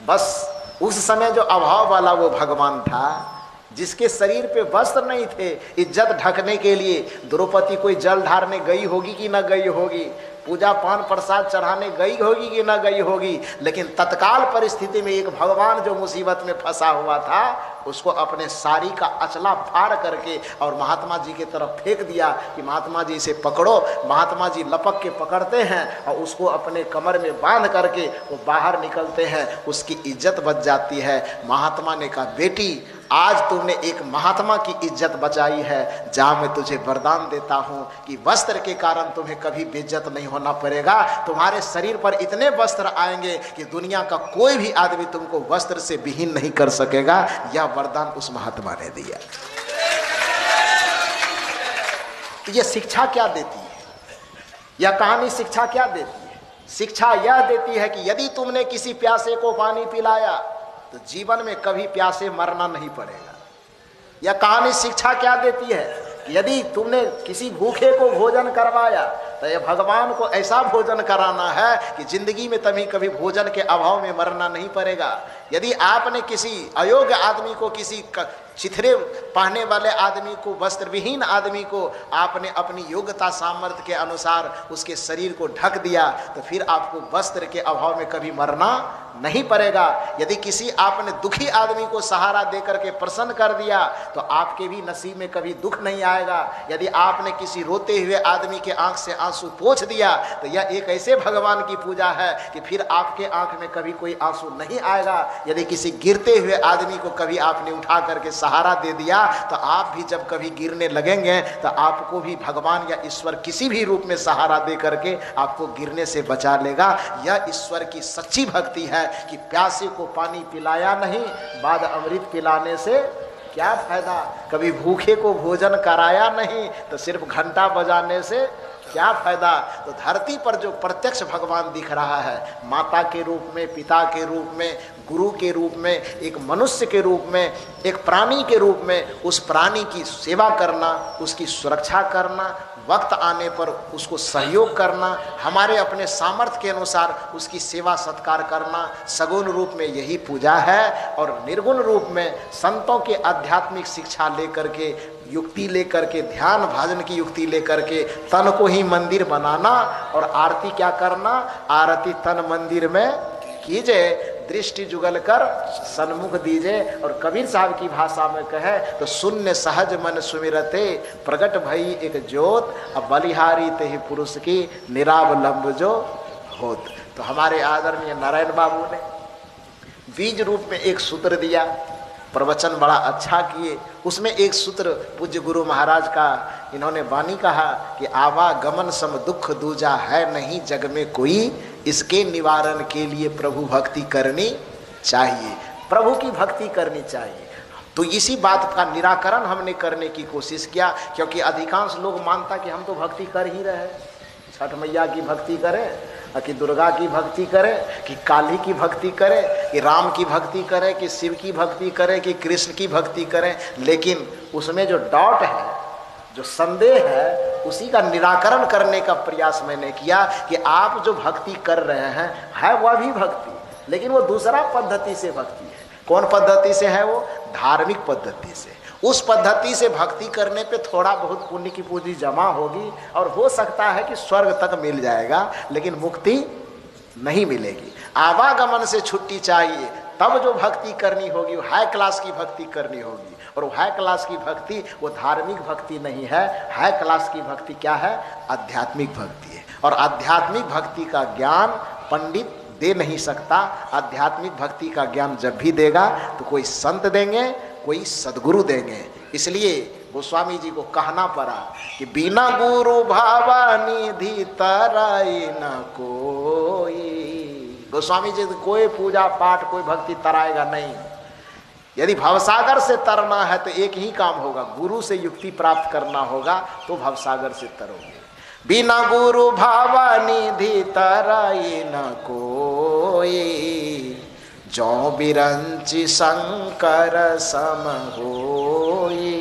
बस उस समय जो अभाव वाला वो भगवान था जिसके शरीर पे वस्त्र नहीं थे, इज्जत ढकने के लिए द्रौपदी कोई जल ढारने गई होगी कि न गई होगी, पूजा पान प्रसाद चढ़ाने गई होगी कि न गई होगी, लेकिन तत्काल परिस्थिति में एक भगवान जो मुसीबत में फंसा हुआ था उसको अपने साड़ी का अचला फाड़ करके और महात्मा जी की तरफ फेंक दिया कि महात्मा जी इसे पकड़ो। महात्मा जी लपक के पकड़ते हैं और उसको अपने कमर में बांध करके वो बाहर निकलते हैं, उसकी इज्जत बच जाती है। महात्मा ने कहा, बेटी आज तुमने एक महात्मा की इज्जत बचाई है, जहाँ मैं तुझे वरदान देता हूँ कि वस्त्र के कारण तुम्हें कभी बेइज्जत नहीं होना पड़ेगा। तुम्हारे शरीर पर इतने वस्त्र आएंगे कि दुनिया का कोई भी आदमी तुमको वस्त्र से विहीन नहीं कर सकेगा। यह वरदान उस महात्मा ने दिया। यह शिक्षा क्या देती है? यह कहानी शिक्षा क्या देती है? शिक्षा यह देती है कि यदि तुमने किसी प्यासे को पानी पिलाया तो जीवन में कभी प्यासे मरना नहीं पड़ेगा। यह कहानी शिक्षा क्या देती है? यदि तुमने किसी भूखे को भोजन करवाया तो यह भगवान को ऐसा भोजन कराना है कि जिंदगी में कभी भोजन के अभाव में मरना नहीं पड़ेगा। यदि आपने किसी अयोग्य आदमी को, किसी चिथरे पहनने वाले आदमी को, वस्त्र विहीन आदमी को आपने अपनी योग्यता सामर्थ्य के अनुसार उसके शरीर को ढक दिया तो फिर आपको वस्त्र के अभाव में कभी मरना नहीं पड़ेगा। यदि किसी आपने दुखी आदमी को सहारा देकर के प्रसन्न कर दिया तो आपके भी नसीब में कभी दुख नहीं आएगा। यदि आपने किसी रोते हुए आदमी के आंख से आंसू पोंछ दिया तो यह एक ऐसे भगवान की पूजा है कि फिर आपके आंख में कभी कोई आंसू नहीं आएगा। यदि किसी गिरते हुए आदमी को कभी आपने उठा करके सहारा दे दिया तो आप भी जब कभी गिरने लगेंगे तो आपको भी भगवान या ईश्वर किसी भी रूप में सहारा दे करके आपको गिरने से बचा लेगा। यह ईश्वर की सच्ची भक्ति है कि प्यासे को पानी पिलाया नहीं, बाद अमृत पिलाने से क्या फायदा। कभी भूखे को भोजन कराया नहीं तो सिर्फ घंटा बजाने से क्या फायदा। तो धरती पर जो प्रत्यक्ष भगवान दिख रहा है, माता के रूप में, पिता के रूप में, गुरु के रूप में, एक मनुष्य के रूप में, एक प्राणी के रूप में, उस प्राणी की सेवा करना, उसकी सुरक्षा करना, वक्त आने पर उसको सहयोग करना, हमारे अपने सामर्थ्य के अनुसार उसकी सेवा सत्कार करना, सगुण रूप में यही पूजा है। और निर्गुण रूप में संतों के आध्यात्मिक शिक्षा लेकर के, युक्ति लेकर के, ध्यान भजन की युक्ति लेकर के तन को ही मंदिर बनाना और आरती क्या करना, आरती तन मंदिर में कीजिए, दृष्टि जुगल कर सन्मुख दीजिए। और कबीर साहब की भाषा में कहे तो शून्य सहज मन सुमिरते, प्रगट भई एक ज्योत, अब बलिहारी ते ही पुरुष की निरावलंब जो होत। तो हमारे आदरणीय नारायण बाबू ने बीज रूप में एक सूत्र दिया, प्रवचन बड़ा अच्छा किए। उसमें एक सूत्र पूज्य गुरु महाराज का इन्होंने वाणी कहा कि आवागमन सम दुख दूजा है नहीं जग में कोई, इसके निवारण के लिए प्रभु भक्ति करनी चाहिए, प्रभु की भक्ति करनी चाहिए। तो इसी बात का निराकरण हमने करने की कोशिश किया, क्योंकि अधिकांश लोग मानता कि हम तो भक्ति कर ही रहे, छठ मैया की भक्ति करें कि दुर्गा की भक्ति करें, कि काली की भक्ति करें, कि राम की भक्ति करें, कि शिव की भक्ति करें, कि कृष्ण की भक्ति करें। लेकिन उसमें जो डाउट है, जो संदेह है, उसी का निराकरण करने का प्रयास मैंने किया कि आप जो भक्ति कर रहे हैं है वह भी भक्ति, लेकिन वो दूसरा पद्धति से भक्ति है। कौन पद्धति से है? वो धार्मिक पद्धति से। उस पद्धति से भक्ति करने पे थोड़ा बहुत पुण्य की पूंजी जमा होगी और हो सकता है कि स्वर्ग तक मिल जाएगा, लेकिन मुक्ति नहीं मिलेगी। आवागमन से छुट्टी चाहिए, तब जो भक्ति करनी होगी वो हाई क्लास की भक्ति करनी होगी। और वो हाई क्लास की भक्ति वो धार्मिक भक्ति नहीं है। हाई क्लास की भक्ति क्या है? आध्यात्मिक भक्ति है। और आध्यात्मिक भक्ति का ज्ञान पंडित दे नहीं सकता। आध्यात्मिक भक्ति का ज्ञान जब भी देगा तो कोई संत देंगे, कोई सदगुरु देंगे। इसलिए गोस्वामी जी को कहना पड़ा कि बिना गुरु भावानिधि तराई न कोई। गोस्वामी जी कोई पूजा पाठ, कोई भक्ति तराएगा नहीं। यदि भवसागर से तरना है तो एक ही काम होगा, गुरु से युक्ति प्राप्त करना होगा तो भवसागर से तरोगे। बिना गुरु भावानिधि तराई न कोई, जो बिरंचि शंकर सम होई।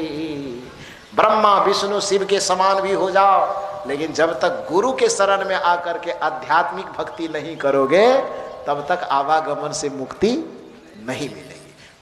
ब्रह्मा विष्णु शिव के समान भी हो जाओ, लेकिन जब तक गुरु के शरण में आकर के आध्यात्मिक भक्ति नहीं करोगे तब तक आवागमन से मुक्ति नहीं मिलेगी।